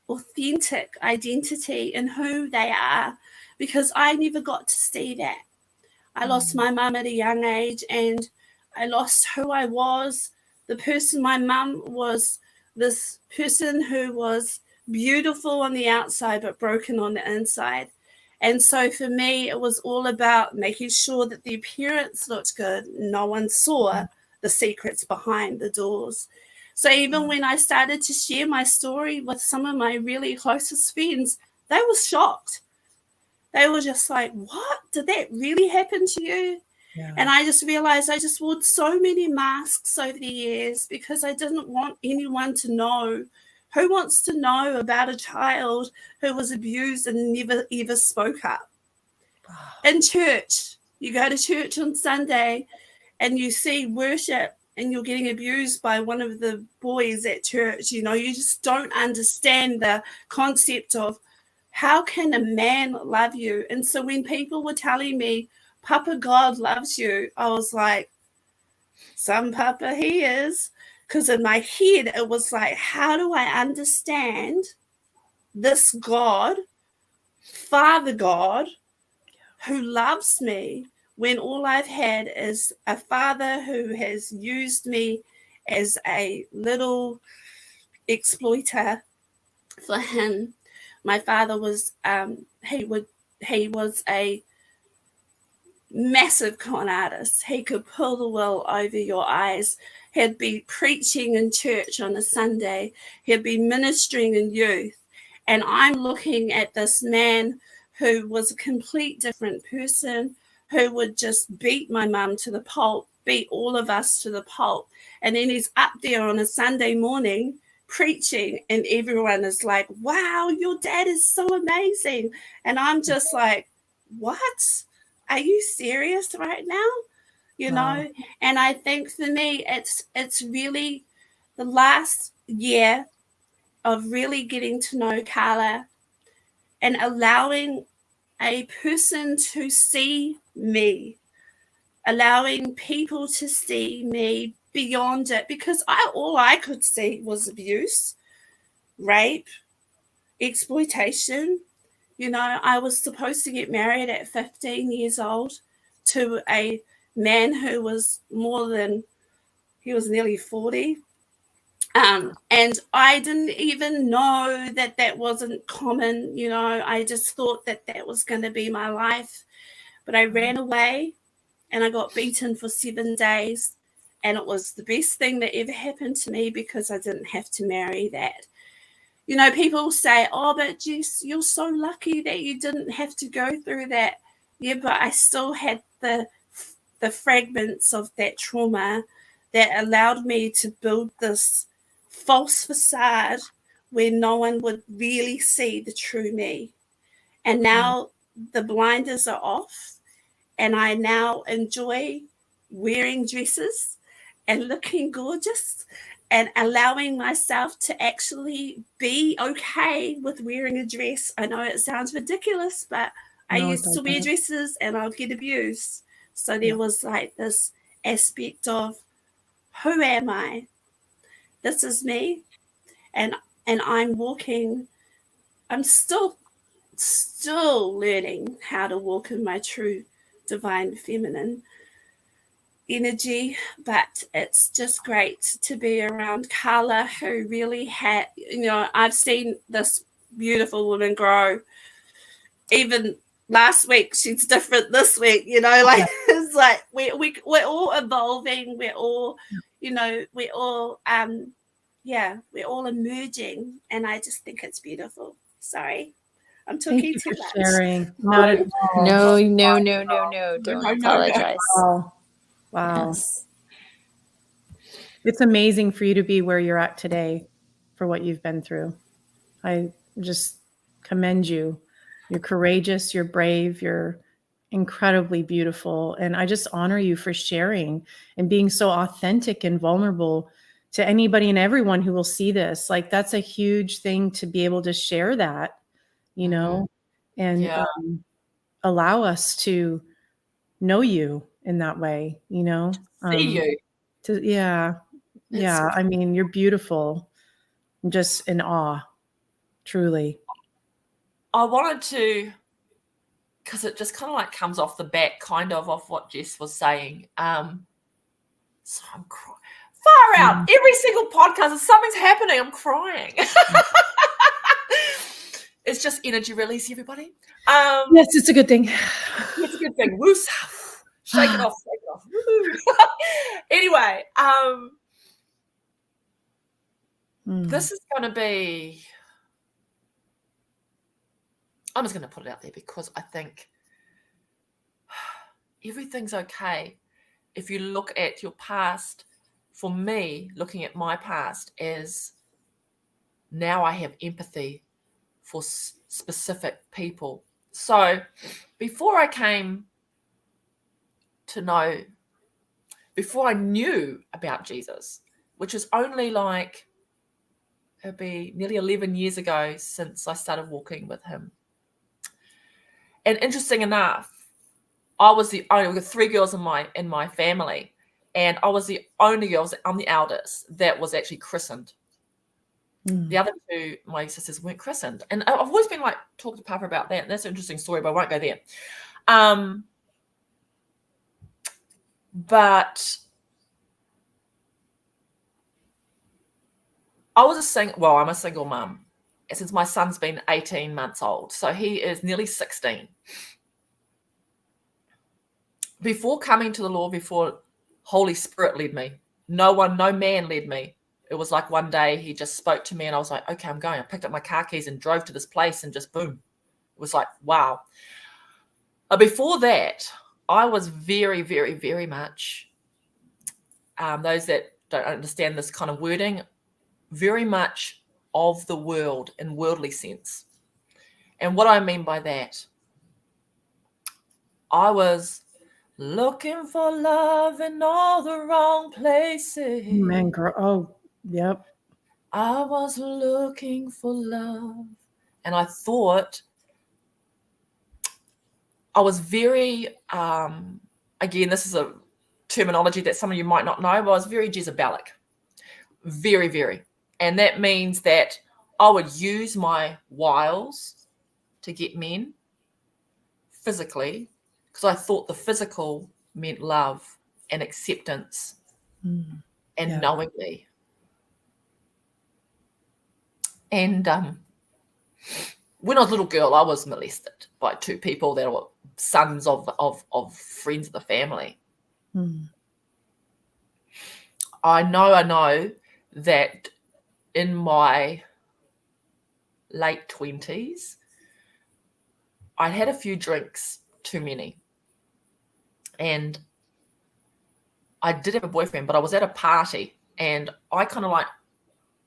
authentic identity in who they are, because I never got to see that. I lost my mum at a young age, and I lost who I was. The person, my mum was this person who was beautiful on the outside but broken on the inside. And so for me, it was all about making sure that the appearance looked good. No one saw the secrets behind the doors. So even when I started to share my story with some of my really closest friends, they were shocked. They were just like, what? Did that really happen to you? Yeah. And I just realized I just wore so many masks over the years because I didn't want anyone to know. Who wants to know about a child who was abused and never ever spoke up? In church, you go to church on Sunday and you see worship and you're getting abused by one of the boys at church. You know, you just don't understand the concept of how can a man love you? And so when people were telling me, Papa God loves you, I was like, some Papa he is. Because in my head, it was like, how do I understand this God, Father God, who loves me, when all I've had is a father who has used me as a little exploiter for him. My father was, he was a massive con artist. He could pull the wool over your eyes. He'd be preaching in church on a Sunday. He'd be ministering in youth. And I'm looking at this man who was a complete different person, who would just beat my mum to the pulp, beat all of us to the pulp. And then he's up there on a Sunday morning preaching, and everyone is like, wow, your dad is so amazing. And I'm just like, what? Are you serious right now? You know? And I think for me, it's really the last year of really getting to know Carla and allowing a person to see me, allowing people to see me beyond it, because all I could see was abuse, rape, exploitation. You know, I was supposed to get married at 15 years old to a man who was he was nearly 40. And I didn't even know that wasn't common. You know, I just thought that was going to be my life. But I ran away and I got beaten for 7 days. And it was the best thing that ever happened to me, because I didn't have to marry that. You know, people say, oh, but Jess, you're so lucky that you didn't have to go through that. Yeah, but I still had the fragments of that trauma that allowed me to build this false facade where no one would really see the true me. And now the blinders are off, and I now enjoy wearing dresses and looking gorgeous and allowing myself to actually be okay with wearing a dress. I know it sounds ridiculous, but I used to wear dresses and I'd get abused. So there was like this aspect of, who am I? This is me. And I'm walking, I'm still learning how to walk in my true divine feminine energy, but it's just great to be around Carla, who really had, you know, I've seen this beautiful woman grow. Even last week, she's different this week, you know, like it's like we're all evolving, we're all, you know, we're all we're all emerging, and I just think it's beautiful. Sorry, I'm talking too much. Sharing. No. Don't apologize. Wow. Yes. It's amazing for you to be where you're at today, for what you've been through. I just commend you. You're courageous, you're brave, you're incredibly beautiful. And I just honor you for sharing and being so authentic and vulnerable, to anybody and everyone who will see this. Like, that's a huge thing to be able to share that, you know, and allow us to know you in that way, you know. See you. I mean, you're beautiful. I'm just in awe, truly. I wanted to, because it just kind of like comes off the back kind of what Jess was saying. So I'm crying. Far out. Every single podcast, if something's happening, I'm crying. It's just energy release, everybody. Yes, it's a good thing. It's a good thing. Woo, shake it off, shake it off. Anyway, this is going to be, I'm just going to put it out there because I think everything's okay if you look at your past. For me, looking at my past is now I have empathy for specific people. So before I knew about Jesus, which is only like, it'll be nearly 11 years ago since I started walking with him. And interesting enough, I was the only, we got 3 girls in my family, and I was the only girl, I'm the eldest, that was actually christened. The other 2, my sisters, weren't christened. And I've always been like, talk to Papa about that. That's an interesting story, but I won't go there. But I'm a single mum since my son's been 18 months old. So he is nearly 16. Before coming to the Lord, before Holy Spirit led me, no man led me. It was like one day he just spoke to me and I was like, okay, I'm going. I picked up my car keys and drove to this place and just boom. It was like, wow. Before that, I was very, very, very much, those that don't understand this kind of wording, very much of the world in worldly sense. And what I mean by that, I was looking for love in all the wrong places. Man, girl. Oh, yep. I was looking for love. And I thought I was very, again, this is a terminology that some of you might not know, but I was very Jezebelic. Very, very. And that means that I would use my wiles to get men physically, because I thought the physical meant love and acceptance and knowing me. And when I was a little girl, I was molested by 2 people that were sons of friends of the family. I know that in my late 20s, I'd had a few drinks too many. And I did have a boyfriend, but I was at a party and I kind of like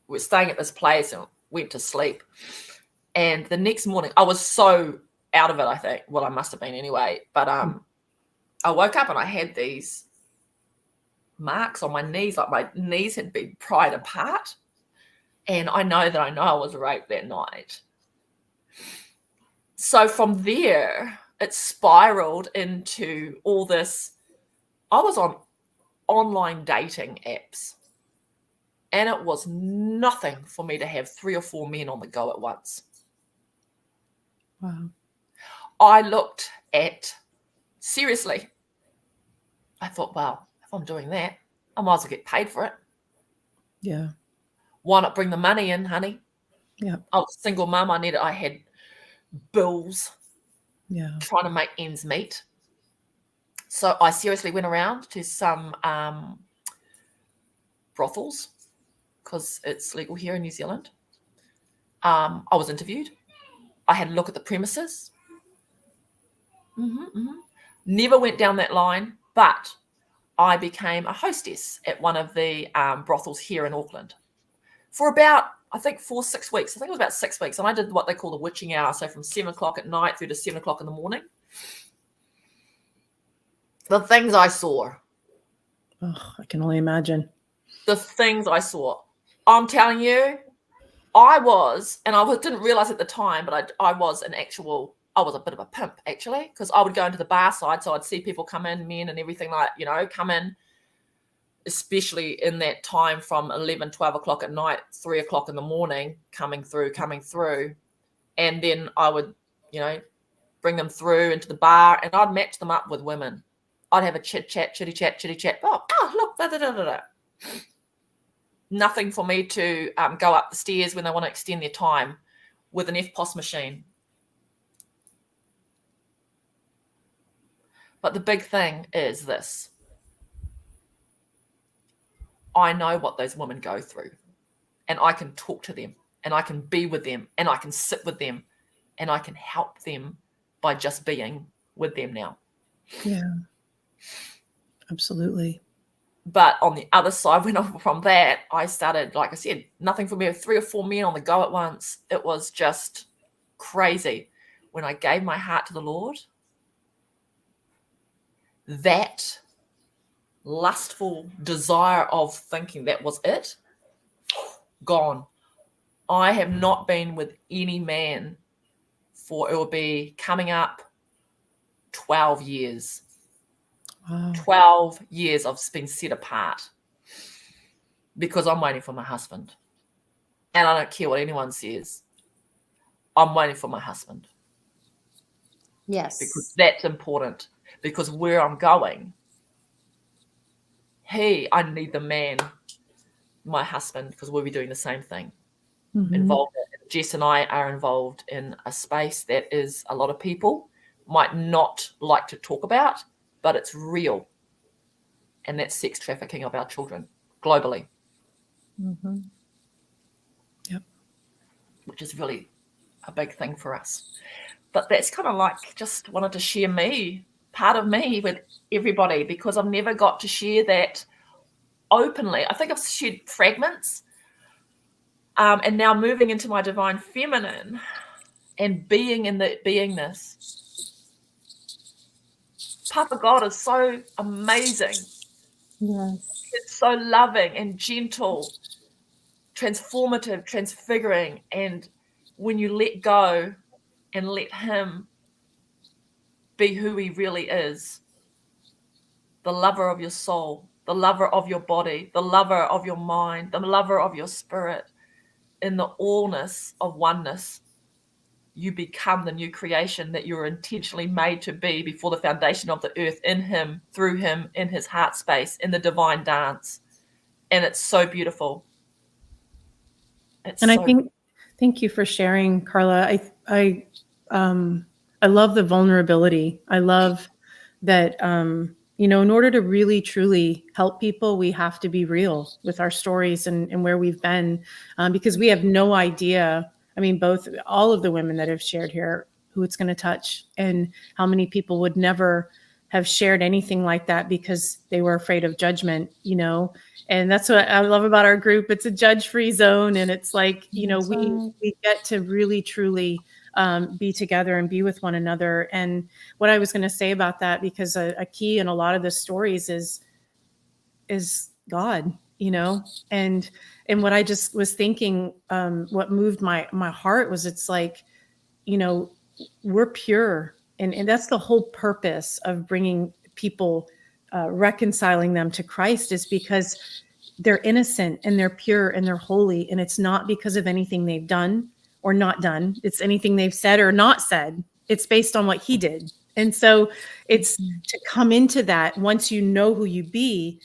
was staying at this place and went to sleep. And the next morning, I was so out of it, I think. Well, I must have been anyway. But I woke up and I had these marks on my knees, like my knees had been pried apart. And I know I was raped that night. So from there, it spiraled into all this. I was on online dating apps. And it was nothing for me to have 3 or 4 men on the go at once. Wow. I looked at, seriously, I thought, wow, if I'm doing that, I might as well get paid for it. Yeah. Why not bring the money in, honey? Yeah. I was a single mum. I had bills. Yeah. Trying to make ends meet. So I seriously went around to some brothels, because it's legal here in New Zealand. I was interviewed. I had a look at the premises. Never went down that line, but I became a hostess at one of the brothels here in Auckland for about, I think, 4-6 weeks. I think it was about 6 weeks. And I did what they call the witching hour. So from 7 o'clock at night through to 7 o'clock in the morning. The things I saw. Oh, I can only imagine. the things I saw. I'm telling you, I didn't realize at the time, but I was a bit of a pimp, actually, because I would go into the bar side, so I'd see people come in, men and everything, like, come in, especially in that time from 11, 12 o'clock at night, 3 o'clock in the morning, coming through. And then I would, bring them through into the bar, and I'd match them up with women. I'd have a chitty chat. Oh, look, da, da, da, da, da. Nothing for me to go up the stairs when they want to extend their time with an FPOS machine. But the big thing is this. I know what those women go through, and I can talk to them, and I can be with them, and I can sit with them, and I can help them by just being with them now. Yeah, absolutely. But on the other side, from that, I started, like I said, nothing for me, 3 or 4 men on the go at once. It was just crazy. When I gave my heart to the Lord, that lustful desire of thinking that was it, gone. I have not been with any man for, it will be coming up 12 years. Wow. 12 years of being set apart because I'm waiting for my husband. And I don't care what anyone says. I'm waiting for my husband. Yes. Because that's important. Because where I'm going, I need the man, my husband, because we'll be doing the same thing. Mm-hmm. Involved. Jess and I are involved in a space that is a lot of people might not like to talk about, but it's real. And that's sex trafficking of our children globally. Mm-hmm. Yep. Which is really a big thing for us. But that's kind of like, just wanted to share part of me with everybody, because I've never got to share that openly. I think I've shared fragments. And now moving into my divine feminine and being in the beingness. Papa God is so amazing. Yes. It's so loving and gentle, transformative, transfiguring. And when you let go and let him be who he really is, the lover of your soul, the lover of your body, the lover of your mind, the lover of your spirit, in the allness of oneness, you become the new creation that you were intentionally made to be before the foundation of the earth, in him, through him, in his heart space, in the divine dance. And it's so beautiful. Thank you for sharing, Carla. I love the vulnerability. I love that, in order to really, truly help people, we have to be real with our stories and where we've been, because we have no idea. I mean, all of the women that have shared here, who it's going to touch, and how many people would never have shared anything like that because they were afraid of judgment, and that's what I love about our group. It's a judge-free zone. And it's like, we get to really, truly be together and be with one another. And what I was going to say about that, because a key in a lot of the stories is God, and what I just was thinking, what moved my heart was, it's like, we're pure. And that's the whole purpose of bringing people, reconciling them to Christ, is because they're innocent and they're pure and they're holy. And it's not because of anything they've done or not done. It's anything they've said or not said. It's based on what he did. And so it's to come into that, once you know who you be,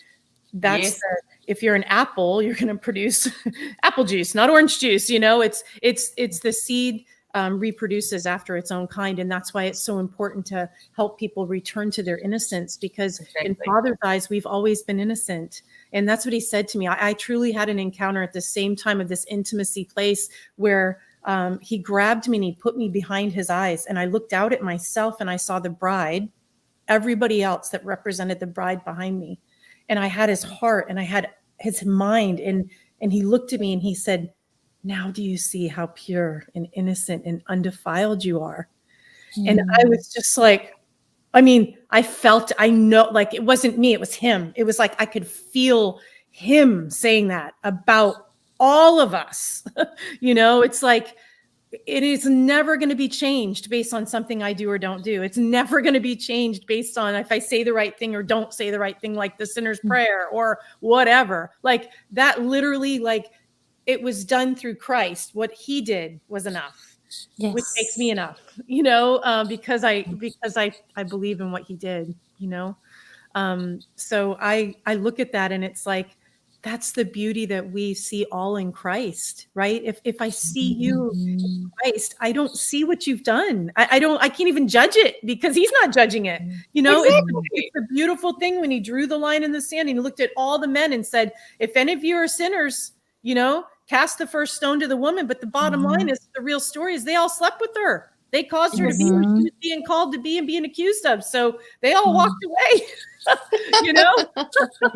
that's if you're an apple, you're going to produce apple juice, not orange juice. It's the seed reproduces after its own kind. And that's why it's so important to help people return to their innocence, because in Father's eyes, we've always been innocent. And that's what he said to me. I truly had an encounter at the same time of this intimacy place where he grabbed me and he put me behind his eyes. And I looked out at myself and I saw the bride, everybody else that represented the bride behind me. And I had his heart and I had his mind. And he looked at me and he said, "Now do you see how pure and innocent and undefiled you are?" And I was just like, I know, like, it wasn't me, it was him. It was like I could feel him saying that about all of us. It's like, it is never going to be changed based on something I do or don't do. It's never going to be changed based on if I say the right thing or don't say the right thing, like the sinner's prayer or whatever. Like that literally, like it was done through Christ. What he did was enough, which makes me enough, because I believe in what he did, So I look at that and it's like, that's the beauty that we see all in Christ, right? If I see you in Christ, I don't see what you've done. I can't even judge it because he's not judging it. It's a beautiful thing when he drew the line in the sand and he looked at all the men and said, if any of you are sinners, cast the first stone to the woman. But the bottom line is, the real story is they all slept with her. They caused her to be what she was being called to be and being accused of. So they all walked away,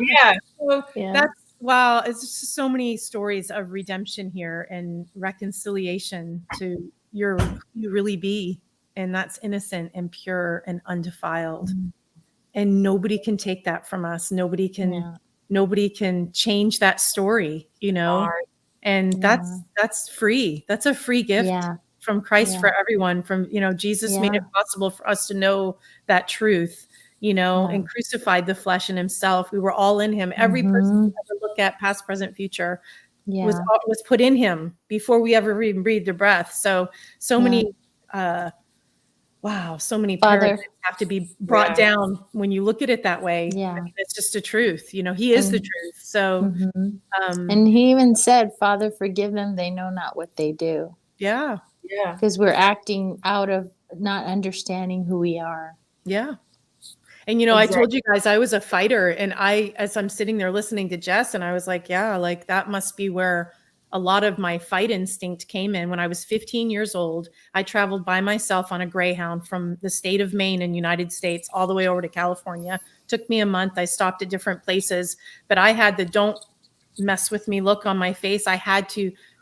Yeah. So that's, wow. It's just so many stories of redemption here and reconciliation to who you really be. And that's innocent and pure and undefiled. And nobody can take that from us. Nobody can change that story, and that's free. That's a free gift from Christ for everyone. From, Jesus made it possible for us to know that truth, and crucified the flesh in himself. We were all in him. Every person we ever look at, past, present, future, was put in him before we ever even breathed a breath. So many, so many paradigms have to be brought down when you look at it that way. Yeah. I mean, it's just a truth, he is the truth. So, and he even said, Father, forgive them. They know not what they do. Yeah. Because we're acting out of not understanding who we are. Yeah. And, I told you guys I was a fighter, and as I'm sitting there listening to Jess, and I was like, like that must be where a lot of my fight instinct came in. When I was 15 years old, I traveled by myself on a Greyhound from the state of Maine in the United States all the way over to California. Took me a month. I stopped at different places, but I had the don't mess with me look on my face. I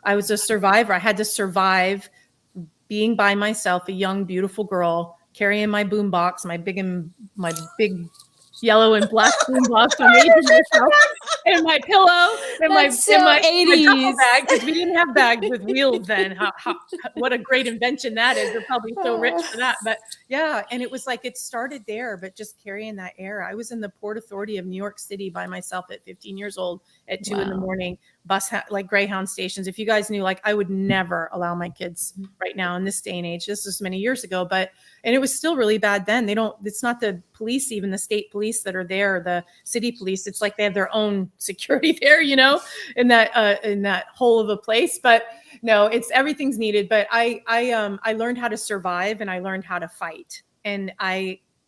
was a survivor. I had to survive being by myself, a young, beautiful girl, carrying my boombox, my big yellow and black boombox, and my pillow, and my duffel bag, because we didn't have bags with wheels then. What a great invention that is! We're probably so rich for that. But and it was like it started there, but just carrying that air. I was in the Port Authority of New York City by myself at 15 years old at 2 a.m. Like Greyhound stations. If you guys knew, I would never allow my kids right now in this day and age. This was many years ago, and it was still really bad then. It's not the police, even the state police that are there, the city police. It's like they have their own security there, in that hole of a place. But no, everything's needed. But I learned how to survive, and I learned how to fight. And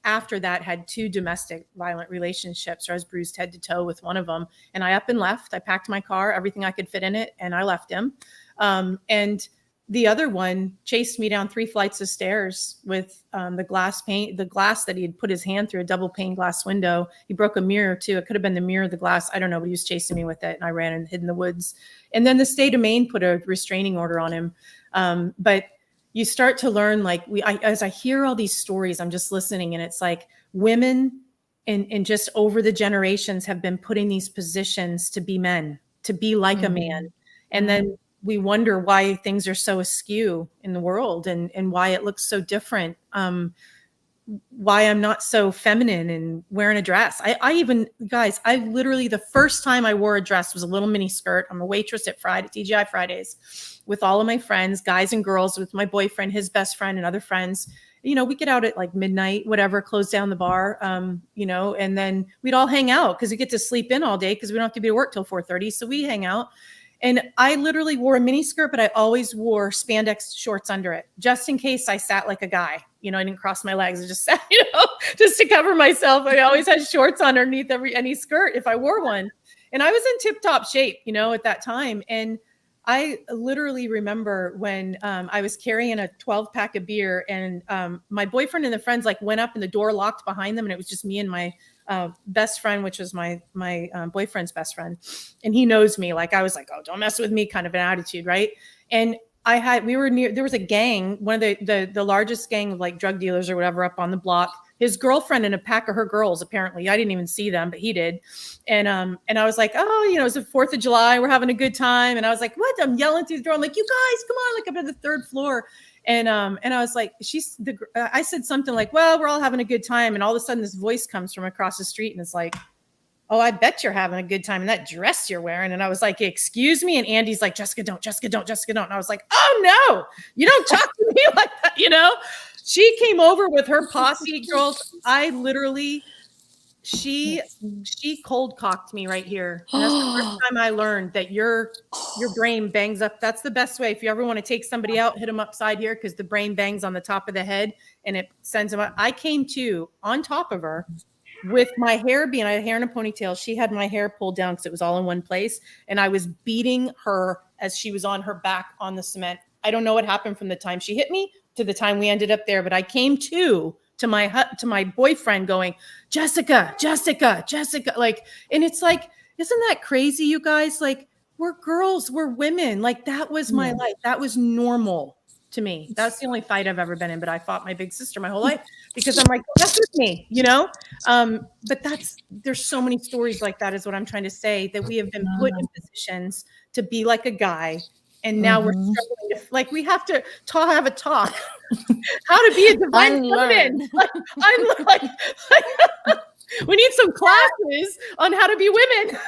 after that, had 2 domestic violent relationships, where I was bruised head to toe with one of them. And I up and left. I packed my car, everything I could fit in it, and I left him. And the other one chased me down 3 flights of stairs with the glass that he had put his hand through, a double pane glass window. He broke a mirror too. It could have been the mirror of the glass. I don't know, but he was chasing me with it, and I ran and hid in the woods. And then the state of Maine put a restraining order on him. But you start to learn, as I hear all these stories, I'm just listening, and it's like women and just over the generations have been put in these positions to be men, to be like a man. And then we wonder why things are so askew in the world, and why it looks so different. Why I'm not so feminine and wearing a dress. I literally, the first time I wore a dress was a little mini skirt. I'm a waitress at TGI Fridays with all of my friends, guys and girls, with my boyfriend, his best friend, and other friends. We get out at midnight, whatever, close down the bar, and then we'd all hang out because we get to sleep in all day because we don't have to be to work till 4:30. So we hang out. And I literally wore a mini skirt, but I always wore spandex shorts under it, just in case I sat like a guy. I didn't cross my legs. I just sat, just to cover myself. I always had shorts underneath any skirt if I wore one. And I was in tip-top shape, at that time. And I literally remember when I was carrying a 12-pack of beer, and my boyfriend and the friends went up and the door locked behind them, and it was just me and my best friend, which was my boyfriend's best friend. And he knows me. I was like, oh, don't mess with me, kind of an attitude, right? And we were near, there was a gang, one of the largest gang of drug dealers or whatever up on the block, his girlfriend and a pack of her girls. Apparently, I didn't even see them, but he did. And I was like, oh, you know, it's the 4th of July. We're having a good time. And I was like, what? I'm yelling through the door. I'm like, you guys, come on! Like I'm at the 3rd floor. And I was like, I said something like, well, we're all having a good time. And all of a sudden, this voice comes from across the street, and it's like, oh, I bet you're having a good time in that dress you're wearing. And I was like, excuse me. And Andy's like, Jessica, don't. And I was like, oh no, you don't talk to me like that. You know, she came over with her posse girls. I literally, she cold cocked me right here. And that's the first time I learned that your brain bangs up. That's the best way. If you ever want to take somebody out, hit them upside here, because the brain bangs on the top of the head and it sends them out. I came to on top of her with my hair I had hair in a ponytail. She had my hair pulled down because it was all in one place. And I was beating her as she was on her back on the cement. I don't know what happened from the time she hit me to the time we ended up there, but I came to my boyfriend going, Jessica, like, and it's like, isn't that crazy, you guys? Like, we're girls, we're women. Like, that was my life. That was normal to me. That's the only fight I've ever been in, but I fought my big sister my whole life because I'm like, that's with me, you know? But there's so many stories like that is what I'm trying to say, that we have been put in positions to be like a guy. And now we're struggling to, like, we have to have a talk how to be a divine feminine. Like, we need some classes on how to be women.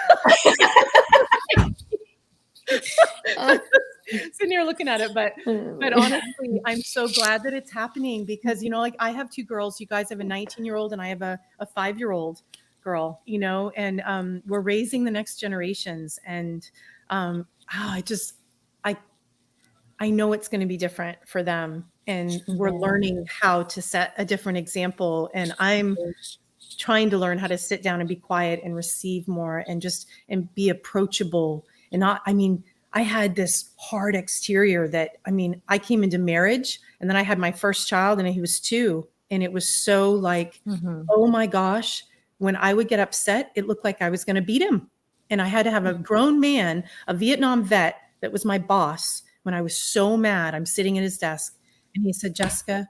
Sitting here looking at it, but honestly, I'm so glad that it's happening because, you know, like I have 2 girls. You guys have a 19-year-old and I have a 5-year-old girl, you know, and we're raising the next generations. And I know it's going to be different for them, and we're learning how to set a different example. And I'm trying to learn how to sit down and be quiet and receive more and be approachable and not, I had this hard exterior that, I came into marriage and then I had my first child and he was 2. And it was so like, oh my gosh, when I would get upset, it looked like I was going to beat him. And I had to have a grown man, a Vietnam vet that was my boss. When I was so mad, I'm sitting at his desk and he said, Jessica,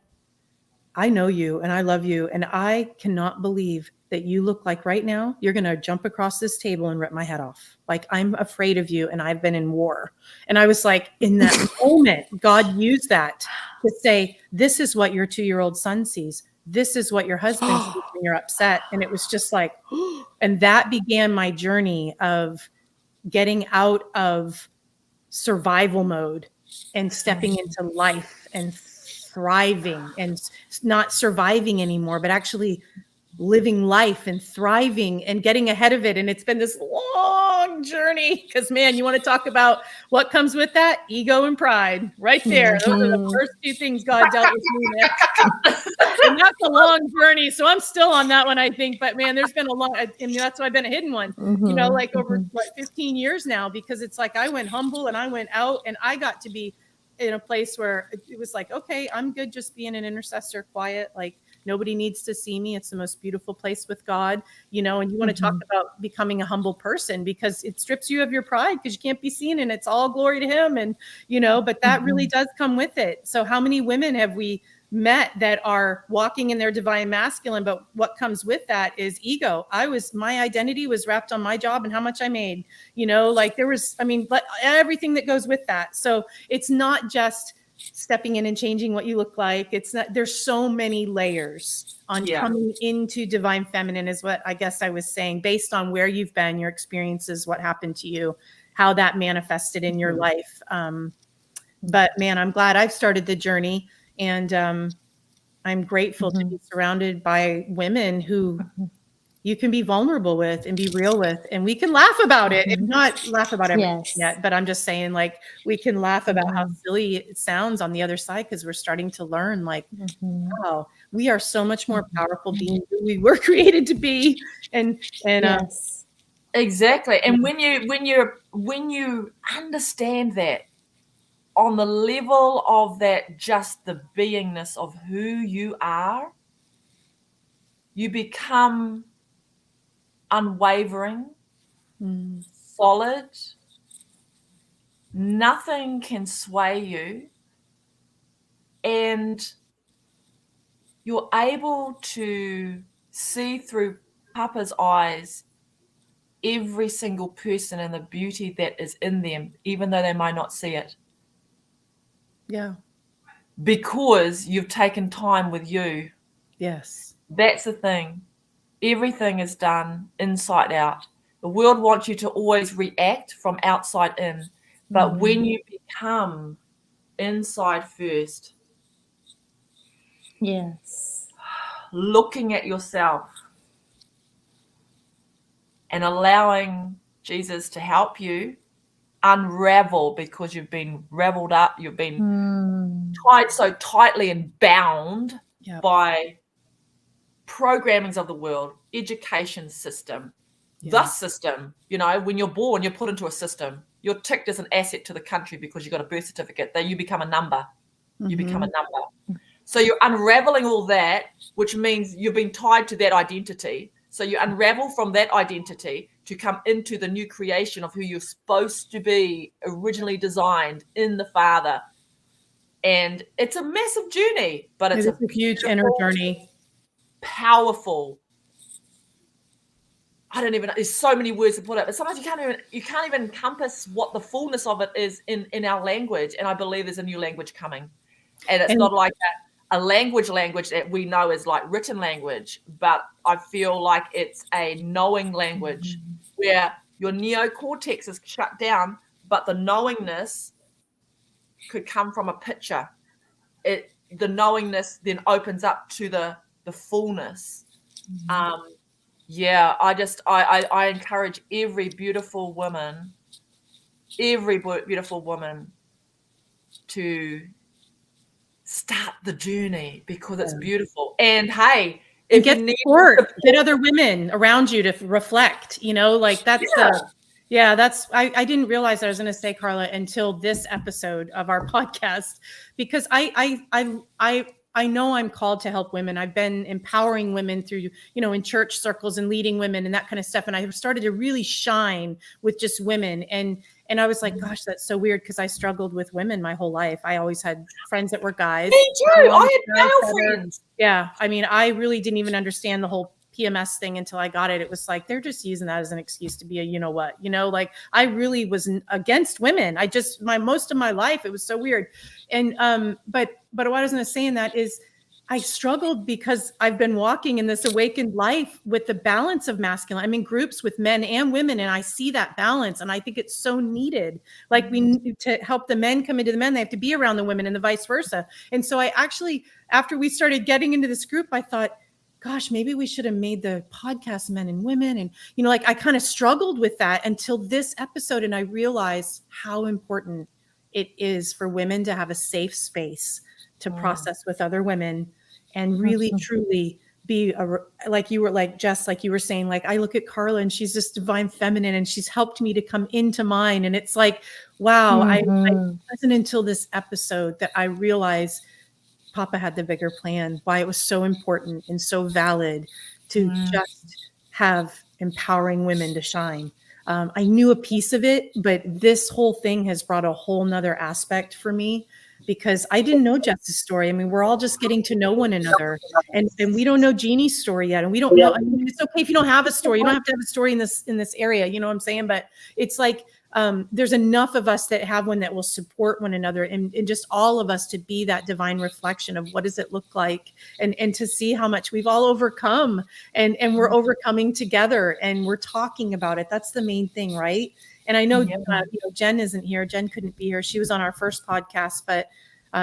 I know you and I love you. And I cannot believe that you look like right now, you're going to jump across this table and rip my head off. Like, I'm afraid of you and I've been in war. And I was like, in that moment, God used that to say, this is what your 2-year-old son sees. This is what your husband sees when you're upset. And it was just like, and that began my journey of getting out of survival mode and stepping into life and thriving and not surviving anymore, but actually living life and thriving and getting ahead of it. And it's been this long journey because, man, you want to talk about what comes with that? Ego and pride right there. Those are the first 2 things God dealt with me with. And that's a long journey. So I'm still on that one, I think. But man, there's been a long, that's why I've been a hidden one, you know, like over 15 years now, because it's like I went humble and I went out and I got to be in a place where it was like, okay, I'm good just being an intercessor, quiet, like nobody needs to see me. It's the most beautiful place with God, you know, and you want to talk about becoming a humble person because it strips you of your pride because you can't be seen and it's all glory to him. And, you know, but that really does come with it. So how many women have we met that are walking in their divine masculine, but what comes with that is ego. My identity was wrapped on my job and how much I made, you know, like there was, but everything that goes with that. So it's not just stepping in and changing what you look like. It's not, there's so many layers on coming into divine feminine is what I guess I was saying, based on where you've been, your experiences, what happened to you, how that manifested in your life. But man, I'm glad I've started the journey. And I'm grateful to be surrounded by women who you can be vulnerable with and be real with, and we can laugh about it and not laugh about everything yet. But I'm just saying, like, we can laugh about how silly it sounds on the other side because we're starting to learn, like, wow, we are so much more powerful being who we were created to be. And exactly. And when you understand that, on the level of that, just the beingness of who you are, you become unwavering, solid. Nothing can sway you. And you're able to see through Papa's eyes every single person and the beauty that is in them, even though they might not see it. Yeah. Because you've taken time with you. Yes. That's the thing. Everything is done inside out. The world wants you to always react from outside in. But when you become inside first, Yes. looking at yourself and allowing Jesus to help you unravel, because you've been raveled up, you've been tied so tightly and bound by programmings of the world, education system, the system. You know, when you're born, you're put into a system. You're ticked as an asset to the country because you got a birth certificate. Then you become a number. You become a number. So you're unraveling all that, which means you've been tied to that identity. So you unravel from that identity to come into the new creation of who you're supposed to be, originally designed in the Father. And it's a massive journey, but it's a huge inner journey. Powerful. I don't even know. There's so many words to put it, but sometimes you can't even encompass what the fullness of it is in our language. And I believe there's a new language coming. And it's not like a language that we know is like written language, but I feel like it's a knowing language where your neocortex is shut down, but the knowingness could come from a picture. The knowingness then opens up to the fullness. I encourage every beautiful woman to start the journey, because it's beautiful. And hey, and get support, get other women around you to reflect, you know, like that's I didn't realize I was going to say, Carla, until this episode of our podcast, because I know I'm called to help women. I've been empowering women through, you know, in church circles and leading women and that kind of stuff. And I started to really shine with just women. And I was like, gosh, that's so weird, because I struggled with women my whole life. I always had friends that were guys. Me too. I had male friends. Yeah. I mean, I really didn't even understand the whole PMS thing until I got it. It was like, they're just using that as an excuse to be a, you know what, you know, like I really was against women. Most of my life, it was so weird. And, but what I was going to say in that is I struggled because I've been walking in this awakened life with the balance of masculine. I'm in groups with men and women, and I see that balance. And I think it's so needed. Like we need to help the men come into the men, they have to be around the women and the vice versa. And so I actually, after we started getting into this group, I thought, gosh, maybe we should have made the podcast men and women. And, you know, like I kind of struggled with that until this episode. And I realized how important it is for women to have a safe space to process with other women and really, truly be like you were like, Jess, like you were saying, like, I look at Carla and she's this divine feminine and she's helped me to come into mine. And it's like, wow, it wasn't until this episode that I realized Papa had the bigger plan, why it was so important and so valid to just have empowering women to shine. I knew a piece of it, but this whole thing has brought a whole nother aspect for me, because I didn't know Jess's story. I mean, we're all just getting to know one another, and we don't know Jeannie's story yet. And we don't know, I mean, it's okay if you don't have a story. You don't have to have a story in this area, you know what I'm saying? But it's like, there's enough of us that have one that will support one another, and just all of us to be that divine reflection of what does it look like, and to see how much we've all overcome, and we're overcoming together, and we're talking about it. That's the main thing, right? And I know, you know, Jen isn't here. Jen couldn't be here. She was on our first podcast, but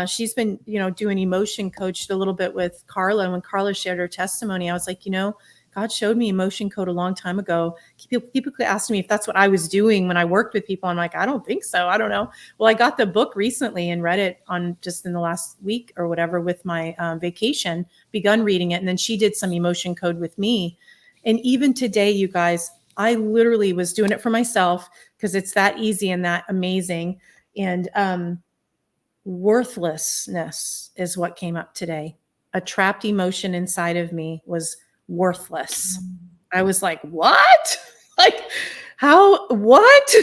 she's been, you know, doing emotion coached a little bit with Carla. And when Carla shared her testimony, I was like, you know, God showed me emotion code a long time ago. People asked me if that's what I was doing when I worked with people. I'm like, I don't think so. I don't know. Well, I got the book recently and read it on just in the last week or whatever with my vacation, begun reading it. And then she did some emotion code with me. And even today, you guys, I literally was doing it for myself because it's that easy and that amazing. And worthlessness is what came up today. A trapped emotion inside of me was worthless. I was like, what? Like, What?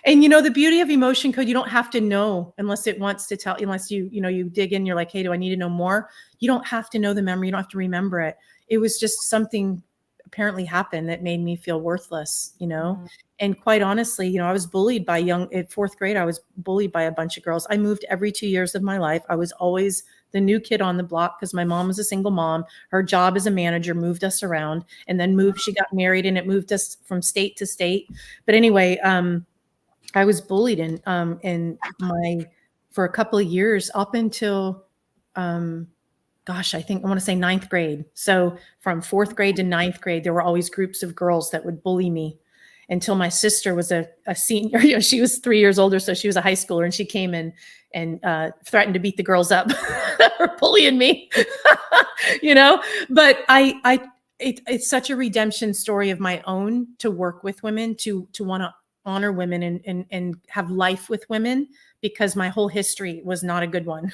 And the beauty of emotion code, you don't have to know unless it wants to tell, unless you dig in, you're like, hey, do I need to know more? You don't have to know the memory. You don't have to remember it. It was just something apparently happened that made me feel worthless, And quite honestly, I was bullied by at fourth grade, I was bullied by a bunch of girls. I moved every 2 years of my life. I was always the new kid on the block because my mom was a single mom. Her job as a manager moved us around, and then she got married, and it moved us from state to state. But anyway, I was bullied for a couple of years up until, I think I want to say ninth grade. So from fourth grade to ninth grade, there were always groups of girls that would bully me until my sister was a senior. She was 3 years older, so she was a high schooler, and she came in and threatened to beat the girls up that were bullying me, But it's such a redemption story of my own to work with women, to want to honor women and have life with women, because my whole history was not a good one.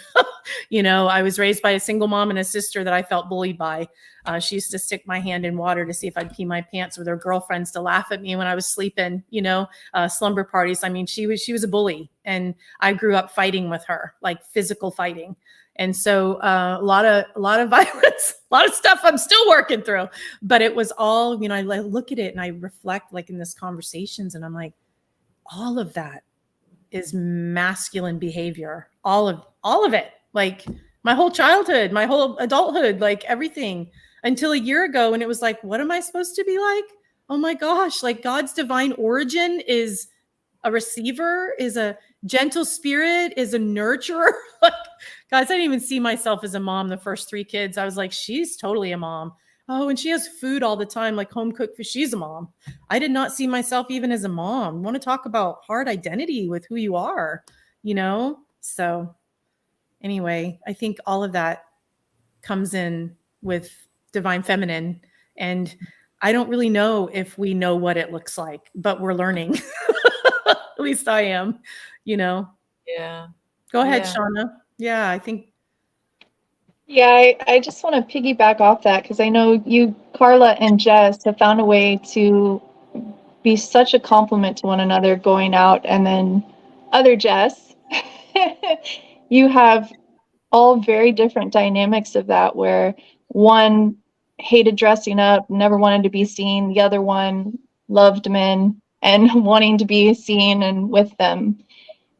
I was raised by a single mom and a sister that I felt bullied by. She used to stick my hand in water to see if I'd pee my pants with her girlfriends to laugh at me when I was sleeping, slumber parties. I mean, she was a bully, and I grew up fighting with her, like physical fighting. And so a lot of violence, a lot of stuff I'm still working through, but it was all, I look at it and I reflect like in this conversations, and I'm like, all of that is masculine behavior, all of it, like my whole childhood, my whole adulthood, like everything until a year ago. And it was like, what am I supposed to be like? Oh my gosh, like God's divine origin is a receiver, is a gentle spirit, is a nurturer. Like, guys, I didn't even see myself as a mom. The first 3 kids, I was like, she's totally a mom. Oh, and she has food all the time, like home cooked food. She's a mom. I did not see myself even as a mom. I want to talk about hard identity with who you are, So anyway, I think all of that comes in with divine feminine. And I don't really know if we know what it looks like, but we're learning. At least I am, Yeah. Go ahead, Shauna. Yeah, I think. Yeah, I just want to piggyback off that, because I know you, Carla and Jess, have found a way to be such a compliment to one another going out. And then other Jess, you have all very different dynamics of that, where one hated dressing up, never wanted to be seen. The other one loved men and wanting to be seen and with them.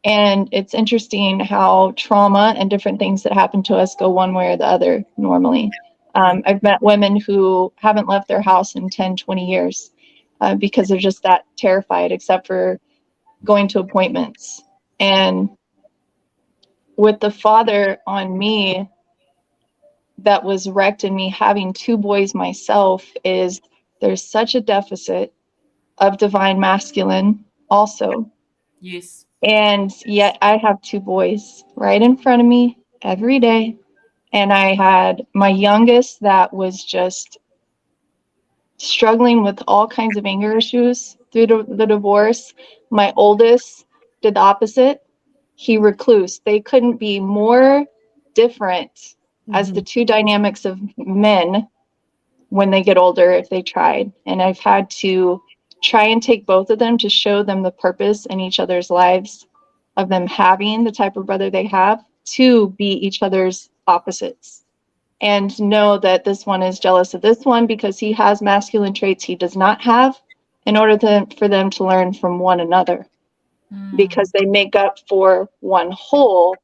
And it's interesting how trauma and different things that happen to us go one way or the other normally. I've met women who haven't left their house in 10, 20 years because they're just that terrified, except for going to appointments. And with the father on me that was wrecked in me having 2 boys myself, is there's such a deficit of divine masculine also. Yes. And yet I have 2 boys right in front of me every day. And I had my youngest that was just struggling with all kinds of anger issues through the divorce. My oldest did the opposite. He recluse. They couldn't be more different as the 2 dynamics of men when they get older if they tried. And I've had to try and take both of them to show them the purpose in each other's lives of them having the type of brother they have, to be each other's opposites, and know that this one is jealous of this one because he has masculine traits he does not have, in order for them to learn from one another, because they make up for one whole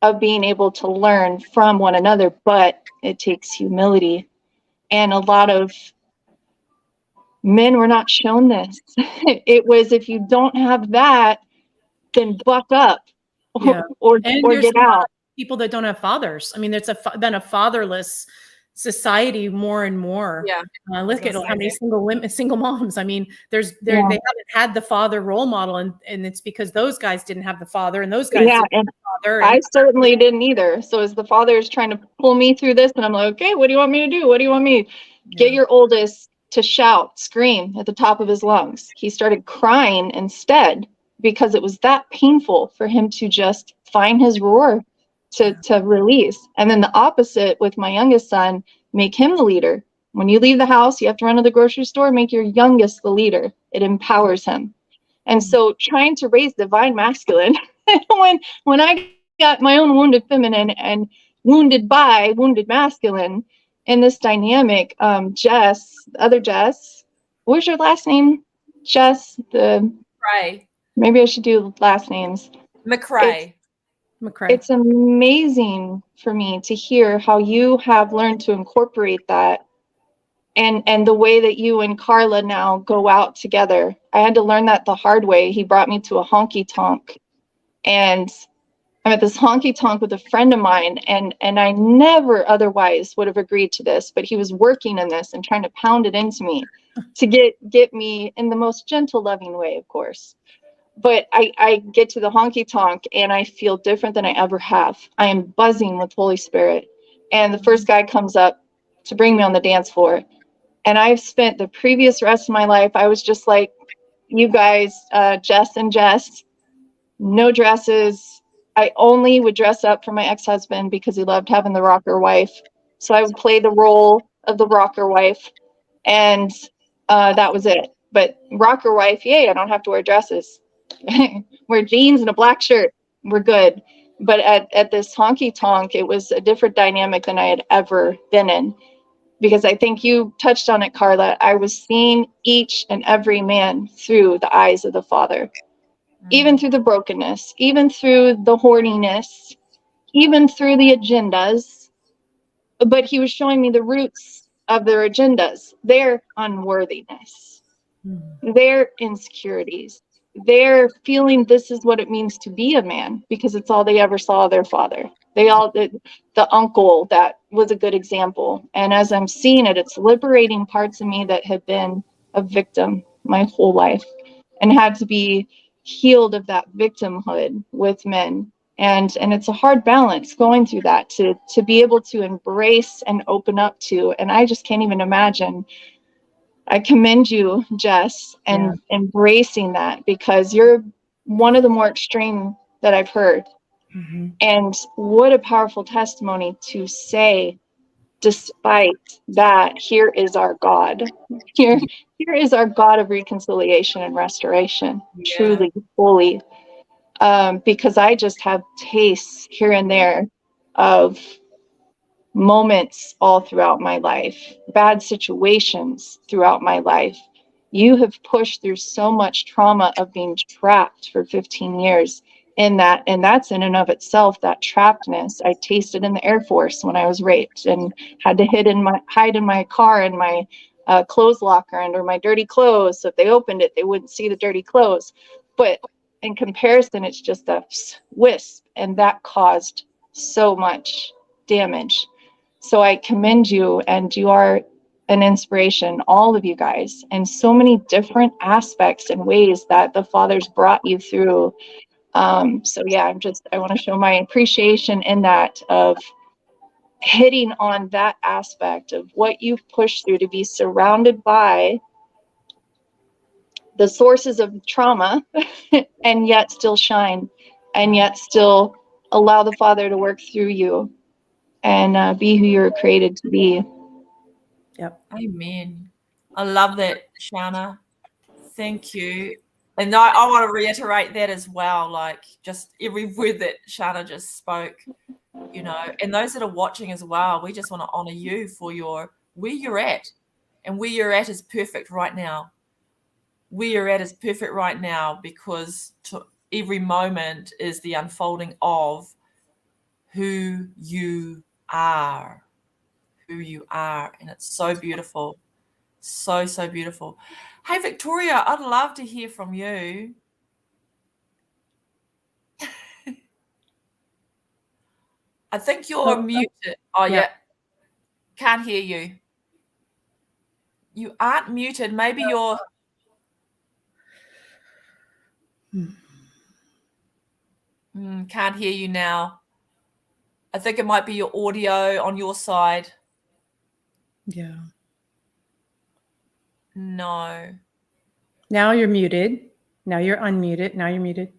of being able to learn from one another. But it takes humility, and a lot of men were not shown this. It was, if you don't have that, then buck up or get out. People that don't have fathers. I mean, it's been a fatherless society more and more. Yeah. Look at how many single moms. I mean, they haven't had the father role model, and it's because those guys didn't have the father, and those guys didn't have the father. I certainly didn't either. So as the father is trying to pull me through this, and I'm like, okay, what do you want me to do? What do you want me? Get your oldest to shout, scream at the top of his lungs. He started crying instead, because it was that painful for him to just find his roar to release. And then the opposite with my youngest son, make him the leader, When you leave the house, you have to run to the grocery store, make your youngest the leader. It empowers him. And so trying to raise divine masculine, when I got my own wounded feminine and wounded masculine in this dynamic, Jess, the other Jess, what's your last name? Jess, McRae. Maybe I should do last names. McRae. It's amazing for me to hear how you have learned to incorporate that, and the way that you and Carla now go out together. I had to learn that the hard way. He brought me to a honky tonk, and I'm at this honky tonk with a friend of mine, and I never otherwise would have agreed to this, but he was working in this and trying to pound it into me to get me in the most gentle, loving way, of course. But I get to the honky tonk and I feel different than I ever have. I am buzzing with Holy Spirit. And the first guy comes up to bring me on the dance floor. And I've spent the previous rest of my life, I was just like you guys, Jess and Jess, no dresses. I only would dress up for my ex-husband because he loved having the rocker wife. So I would play the role of the rocker wife. And that was it. But rocker wife, yay, I don't have to wear dresses. Wear jeans and a black shirt. We're good. But at this honky tonk, it was a different dynamic than I had ever been in. Because I think you touched on it, Carla. I was seeing each and every man through the eyes of the Father. Even through the brokenness, even through the horniness, even through the agendas. But he was showing me the roots of their agendas, their unworthiness, their insecurities, their feeling this is what it means to be a man, because it's all they ever saw of their father. They all, the uncle that was a good example. And as I'm seeing it, it's liberating parts of me that have been a victim my whole life and had to be healed of that victimhood with men. And it's a hard balance going through that to be able to embrace and open up to. And I just can't even imagine. I commend you, Jess, and embracing that, because you're one of the more extreme that I've heard. Mm-hmm. And what a powerful testimony to say, despite that, here is our God. Here is our God of reconciliation and restoration, truly, fully. Because I just have tastes here and there of moments all throughout my life, bad situations throughout my life. You have pushed through so much trauma of being trapped for 15 years in that, and that's in and of itself, that trappedness. I tasted in the Air Force when I was raped and had to hide in my car in my clothes locker under my dirty clothes. So if they opened it, they wouldn't see the dirty clothes. But in comparison, it's just a wisp, and that caused so much damage. So I commend you, and you are an inspiration, all of you guys, and so many different aspects and ways that the Father's brought you through. So yeah, I want to show my appreciation in that, of hitting on that aspect of what you've pushed through to be surrounded by the sources of trauma and yet still shine, and yet still allow the Father to work through you and be who you're created to be. Yep. Amen. I love that, Shana. Thank you. And I want to reiterate that as well, like just every word that Shana just spoke, and those that are watching as well, we just want to honor you for where you're at. And where you're at is perfect right now. Where you're at is perfect right now, because every moment is the unfolding of who you are. And it's so beautiful. So beautiful. Hey, Victoria, I'd love to hear from you. I think you're muted. Oh, yeah. Can't hear you. You aren't muted. Maybe you're... Can't hear you now. I think it might be your audio on your side. Yeah. No. Now you're muted. Now you're unmuted. Now you're muted.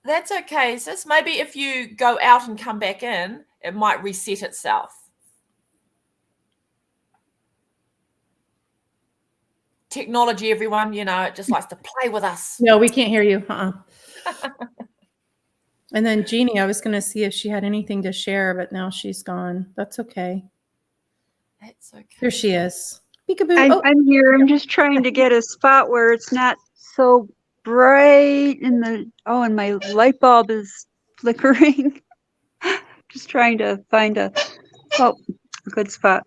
That's okay, sis. Maybe if you go out and come back in, it might reset itself. Technology, everyone, you know, it just likes to play with us. No, we can't hear you. And then Jeannie, I was going to see if she had anything to share, but now she's gone. That's okay. That's okay. Here she is. Peekaboo. I'm here. I'm just trying to get a spot where it's not so bright and and my light bulb is flickering. Just trying to find a good spot.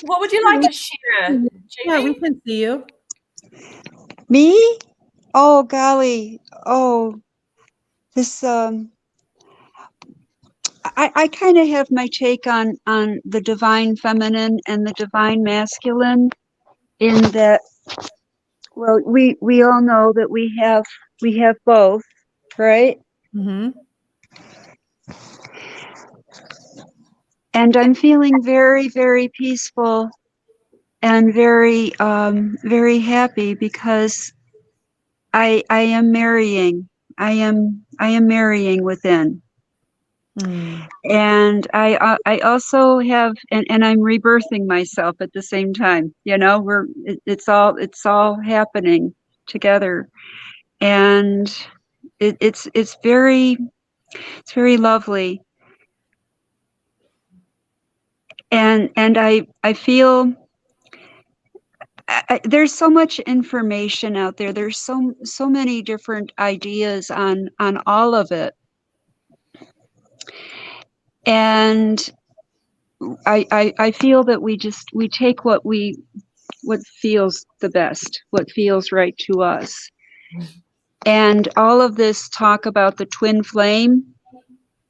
What would you like to share, Jeannie? Yeah, we can see you. Me? Oh, golly. Oh, this, I kind of have my take on the divine feminine and the divine masculine, in that, well, we all know that we have both, right? Mm-hmm. And I'm feeling very, very peaceful and very, very happy, because I am marrying. I am marrying within. Mm. And I also have, and I'm rebirthing myself at the same time. You know, it's all happening together, and it's very lovely. And I feel there's so much information out there. There's so many different ideas on all of it. And I feel that we take what feels the best, what feels right to us. And all of this talk about the twin flame,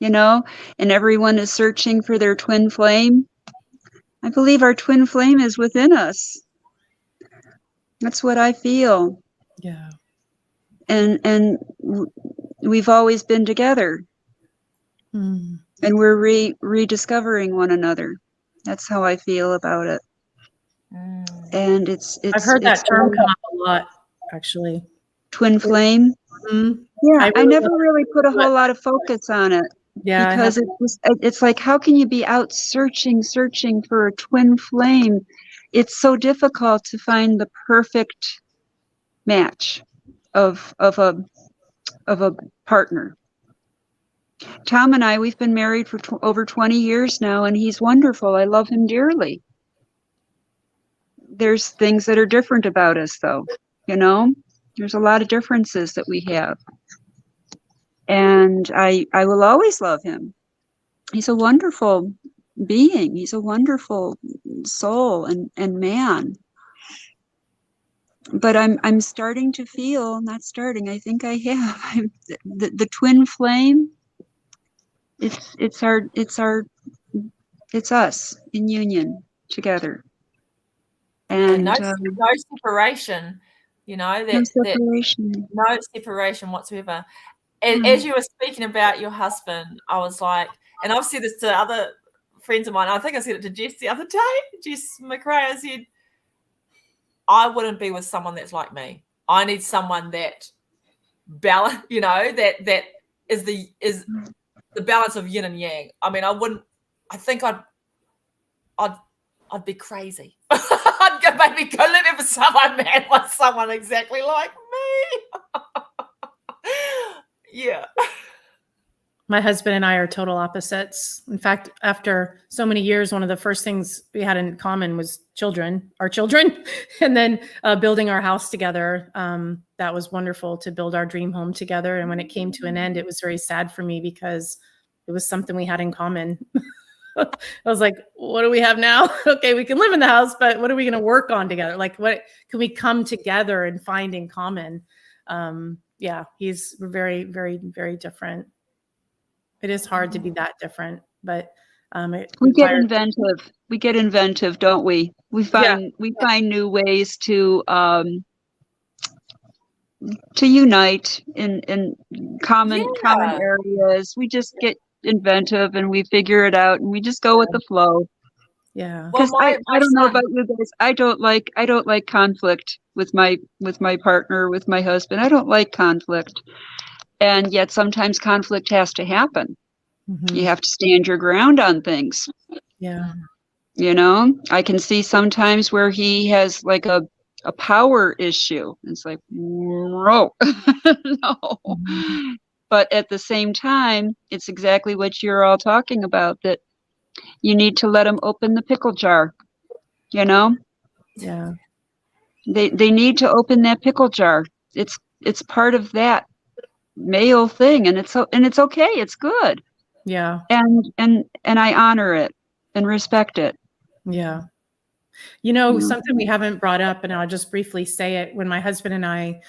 you know, and everyone is searching for their twin flame. I believe our twin flame is within us. That's what I feel. Yeah. And we've always been together. Mm. And we're rediscovering one another. That's how I feel about it. And it's I've heard that term come up a lot, actually. Twin flame. Mm-hmm. Yeah, I never really put a whole lot of focus on it. Yeah, because it's like, how can you be out searching for a twin flame? It's so difficult to find the perfect match of a partner. Tom and I, we've been married for over 20 years now, and he's wonderful. I love him dearly. There's things that are different about us, though. You know, there's a lot of differences that we have. And I will always love him. He's a wonderful being. He's a wonderful soul and man. But I'm starting to feel, not starting, I think I have, the twin flame. It's us in union together. And no separation, you know, no separation. No separation whatsoever. And as you were speaking about your husband, I was like, and I've said this to other friends of mine, I think I said it to Jess the other day, Jess McRae, I said, I wouldn't be with someone that's like me. I need someone that balance, you know, that is the balance of yin and yang. I mean, I think I'd be crazy. I'd maybe go living for someone mad with someone exactly like me. Yeah. My husband and I are total opposites. In fact, after so many years, one of the first things we had in common was our children, and then building our house together. That was wonderful to build our dream home together. And when it came to an end, it was very sad for me because it was something we had in common. I was like, what do we have now? Okay, we can live in the house, but what are we going to work on together? Like, what can we come together and find in common? Yeah, he's very, very, very different. It is hard to be that different, but we get inventive. We get inventive, don't we? We find new ways to unite in common areas. We just get inventive and we figure it out, and we just go with the flow. Yeah, because I don't know about you guys. I don't like conflict with my partner, with my husband. I don't like conflict. And yet sometimes conflict has to happen. Mhm. You have to stand your ground on things. Yeah. You know, I can see sometimes where he has like a power issue. It's like, no, no. Mhm. But at the same time, it's exactly what you're all talking about, that you need to let him open the pickle jar. You know, Yeah. they need to open that pickle jar. It's part of that male thing, and it's okay. It's good. Yeah. And I honor it and respect it. Yeah. You know, Yeah. something we haven't brought up, and I'll just briefly say it. When my husband and I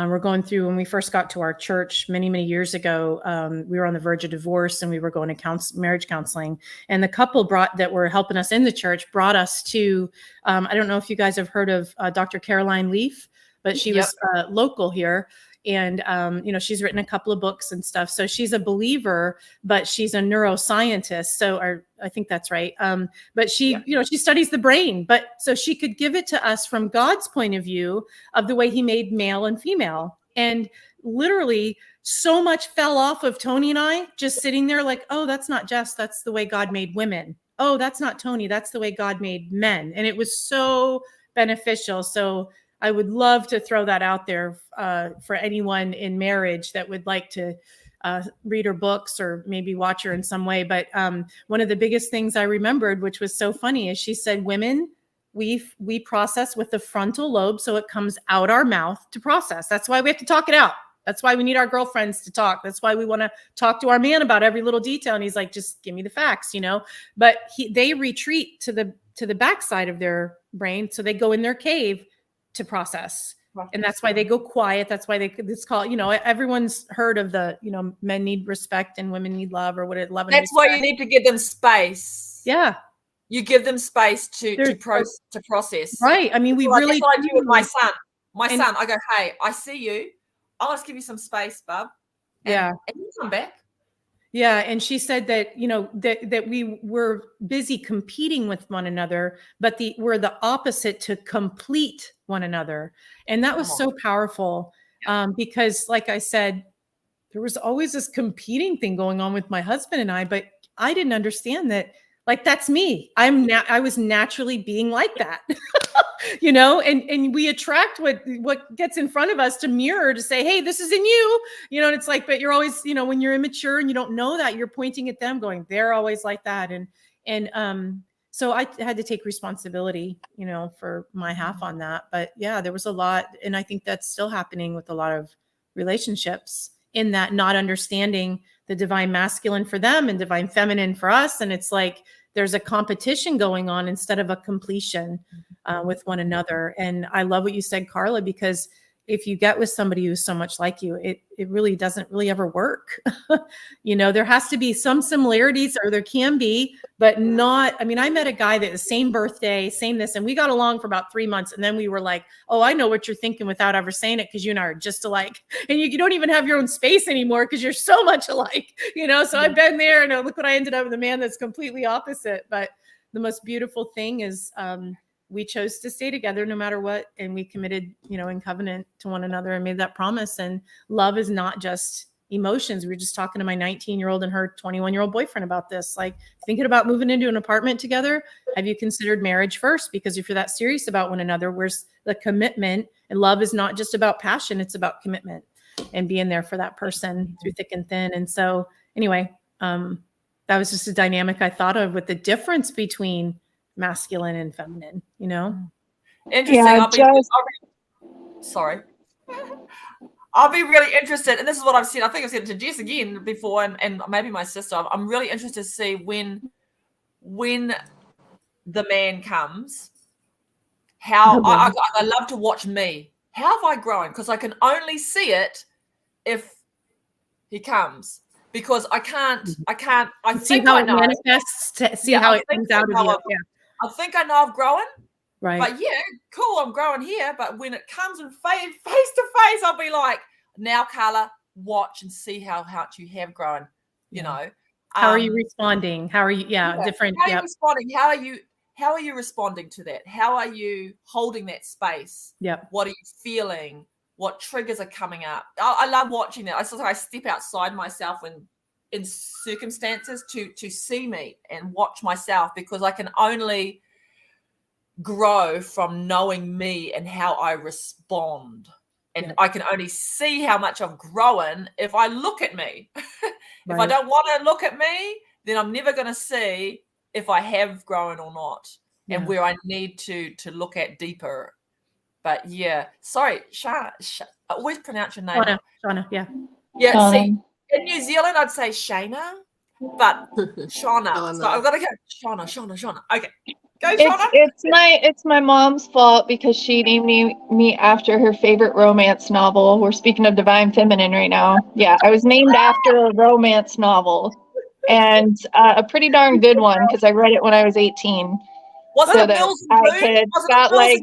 were going through, when we first got to our church many, many years ago, we were on the verge of divorce, and we were going to marriage counseling. And the couple that were helping us in the church brought us to, I don't know if you guys have heard of Dr. Caroline Leaf, but she was local here. And, you know, she's written a couple of books and stuff. So she's a believer, but she's a neuroscientist. So I think that's right. But she, you know, she studies the brain, but so she could give it to us from God's point of view of the way he made male and female. And literally so much fell off of Tony and I just sitting there like, oh, that's not Jess. That's the way God made women. Oh, that's not Tony. That's the way God made men. And it was so beneficial. So I would love to throw that out there for anyone in marriage that would like to read her books or maybe watch her in some way. But one of the biggest things I remembered, which was so funny, is she said, women, we process with the frontal lobe, so it comes out our mouth to process. That's why we have to talk it out. That's why we need our girlfriends to talk. That's why we want to talk to our man about every little detail. And he's like, just give me the facts, you know. But they retreat to the backside of their brain, so they go in their cave to process. And that's why they go quiet. That's why it's called, you know, everyone's heard of the, you know, men need respect and women need love, or what it love. That's why you need to give them space. Yeah. You give them space to process. Right. I mean, we like, really that's what I do with my son. My son, I go, hey, I see you. I'll just give you some space, bub. And you come back. Yeah. And she said that, you know, that we were busy competing with one another, but we're the opposite to complete one another. And that was so powerful because, like I said, there was always this competing thing going on with my husband and I, but I didn't understand that, like, that's me. I was naturally being like that. You know, and we attract what gets in front of us to mirror, to say, hey, this is in you, you know. And it's like, but you're always, you know, when you're immature and you don't know that, you're pointing at them going, they're always like that. And so I had to take responsibility, you know, for my half on that. But yeah, there was a lot. And I think that's still happening with a lot of relationships, in that not understanding the divine masculine for them and divine feminine for us. And it's like, there's a competition going on instead of a completion with one another. And I love what you said, Carla, because if you get with somebody who's so much like you, it really doesn't really ever work. You know, there has to be some similarities, or there can be, but not. I mean, I met a guy that the same birthday, same this, and we got along for about 3 months. And then we were like, oh, I know what you're thinking without ever saying it, because you and I are just alike. And you don't even have your own space anymore because you're so much alike, you know? So I've been there, and look what I ended up with, a man that's completely opposite. But the most beautiful thing is, we chose to stay together no matter what. And we committed, you know, in covenant to one another and made that promise. And love is not just emotions. We were just talking to my 19-year-old and her 21-year-old boyfriend about this, like, thinking about moving into an apartment together. Have you considered marriage first? Because if you're that serious about one another, where's the commitment? And love is not just about passion. It's about commitment and being there for that person through thick and thin. And so anyway, that was just a dynamic I thought of, with the difference between masculine and feminine, you know? Interesting. Yeah, sorry. I'll be really interested. And this is what I've said. I think I've said it to Jess again before, and maybe my sister. I'm really interested to see when the man comes, how I love to watch me. How have I grown? Because I can only see it if he comes. Because I think how I it know. manifests, to see how it comes out of you. Yeah. I think I know I've grown. Right. But yeah, cool, I'm growing here. But when it comes and face to face, I'll be like, now, Carla, watch and see how much you have grown, you know. How are you responding? How are you? Yeah, different. How are you responding? How are you responding to that? How are you holding that space? Yep. What are you feeling? what triggers are coming up. I love watching it. I step outside myself when in circumstances to see me and watch myself, because I can only grow from knowing me and how I respond. And I can only see how much I've grown if I look at me. If I don't want to look at me, then I'm never going to see if I have grown or not, and where I need to look at deeper. But sorry, Shana, I always pronounce your name. Shana, Yeah, Shana. see, in New Zealand, I'd say Shana, but Shana. So I've got to go Shana. Okay. Go, Shana. It's my mom's fault because she named me after her favorite romance novel. We're speaking of divine feminine right now. Yeah, I was named after a romance novel, and a pretty darn good one, because I read it when I was 18. Was so it that Bills and I Boone? could Was it got Bills like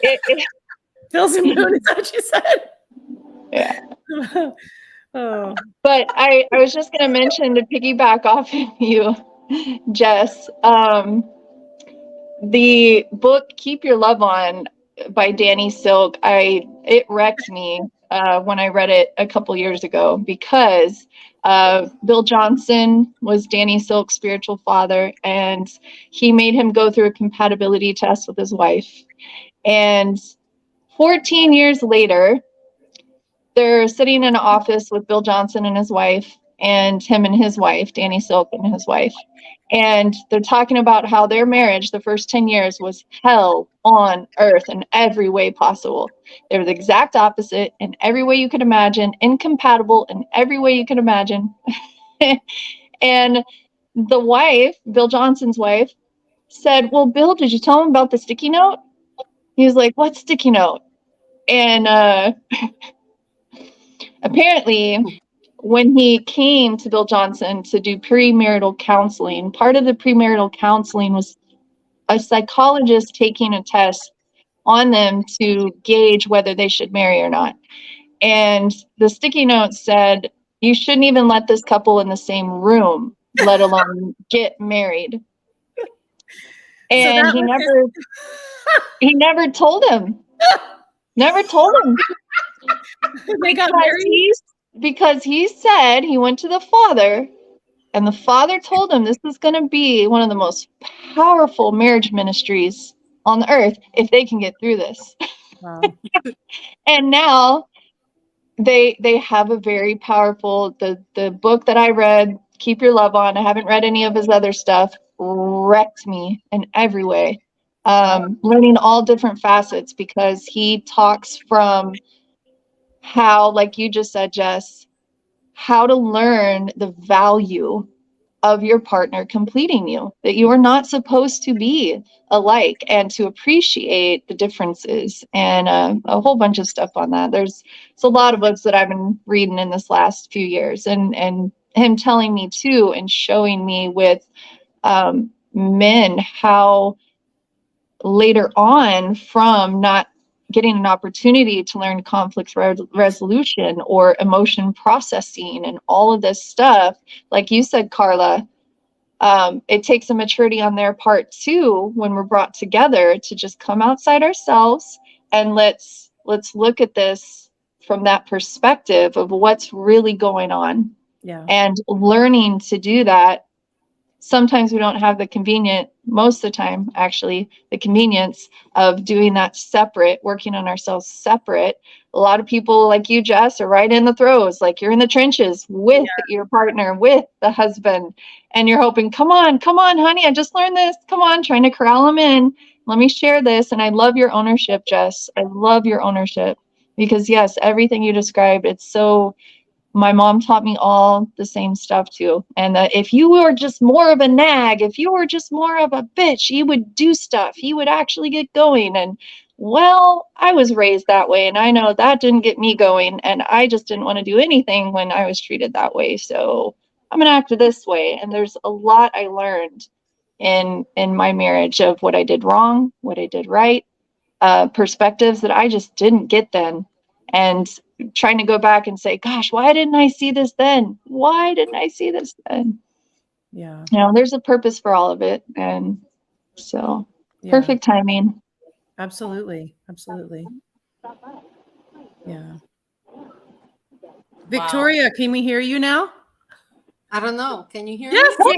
and Boone? Bills and Boone, is that what you said? Yeah. Oh. But I was just going to mention, to piggyback off of you, Jess, the book Keep Your Love On by Danny Silk, it wrecked me when I read it a couple years ago, because Bill Johnson was Danny Silk's spiritual father, and he made him go through a compatibility test with his wife. And 14 years later, they're sitting in an office with Bill Johnson and his wife, and him and his wife, Danny Silk and his wife. And they're talking about how their marriage, the first 10 years, was hell on earth in every way possible. They were the exact opposite in every way you could imagine, incompatible in every way you could imagine. And the wife, Bill Johnson's wife, said, "Well, Bill, did you tell him about the sticky note?" He was like, "What sticky note?" And apparently, when he came to Bill Johnson to do premarital counseling, part of the premarital counseling was a psychologist taking a test on them to gauge whether they should marry or not. And the sticky note said, "You shouldn't even let this couple in the same room, let alone get married." And he never told him. Never told him. They got married? Because he said he went to the father, and the father told him this is going to be one of the most powerful marriage ministries on the earth if they can get through this. Wow. And now they have a very powerful, the book that I read, Keep Your Love On, I haven't read any of his other stuff, wrecked me in every way. Learning all different facets, because he talks from how, like you just said, Jess, how to learn the value of your partner completing you, that you are not supposed to be alike, and to appreciate the differences, and a whole bunch of stuff on that. There's a lot of books that I've been reading in this last few years, and him telling me too, and showing me with men how later on, from not getting an opportunity to learn conflict resolution or emotion processing and all of this stuff, like you said, Carla, it takes a maturity on their part too, when we're brought together, to just come outside ourselves and let's look at this from that perspective of what's really going on. Yeah. And learning to do that. Sometimes we don't have most of the time, actually, the convenience of doing that separate, working on ourselves separate. A lot of people like you, Jess, are right in the throes, like you're in the trenches with your partner, with the husband, and you're hoping, come on, honey, I just learned this. Come on, trying to corral them in. Let me share this. And I love your ownership, Jess. I love your ownership, because yes, everything you described, it's so... My mom taught me all the same stuff too. And that if you were just more of a nag, if you were just more of a bitch, you would do stuff. You would actually get going. And well, I was raised that way, and I know that didn't get me going. And I just didn't want to do anything when I was treated that way. So I'm going to act this way. And there's a lot I learned in my marriage of what I did wrong, what I did right, perspectives that I just didn't get then. And trying to go back and say, gosh, why didn't I see this then? Why didn't I see this then? Yeah. There's a purpose for all of it. And so perfect timing. Absolutely. Absolutely. Yeah. Victoria, can we hear you now? I don't know. Can you hear Yes. me?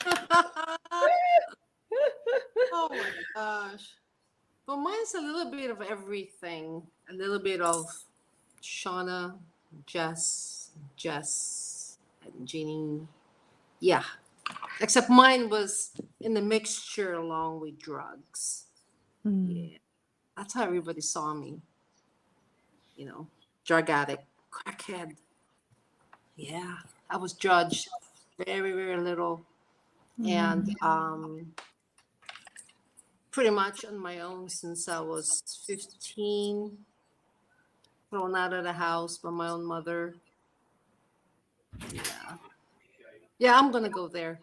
Yes. Oh my gosh. Well, mine's a little bit of everything. A little bit of Shauna, Jess, and Jeannie. Yeah. Except mine was in the mixture along with drugs. Yeah. That's how everybody saw me. You know, drug addict, crackhead. Yeah. I was judged very, very little. And pretty much on my own since I was 15, thrown out of the house by my own mother. Yeah. Yeah, I'm gonna go there.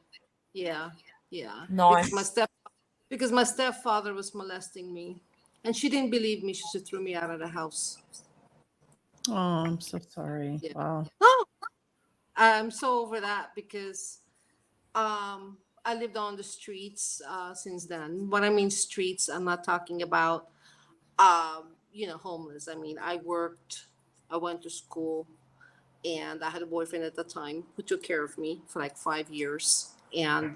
Yeah, yeah. Nice. Because my stepfather was molesting me, and she didn't believe me. She just threw me out of the house. Oh, I'm so sorry. Yeah. Wow. Oh, I'm so over that because I lived on the streets since then. When I mean streets, I'm not talking about homeless. I mean, I worked, I went to school, and I had a boyfriend at the time who took care of me for like 5 years. And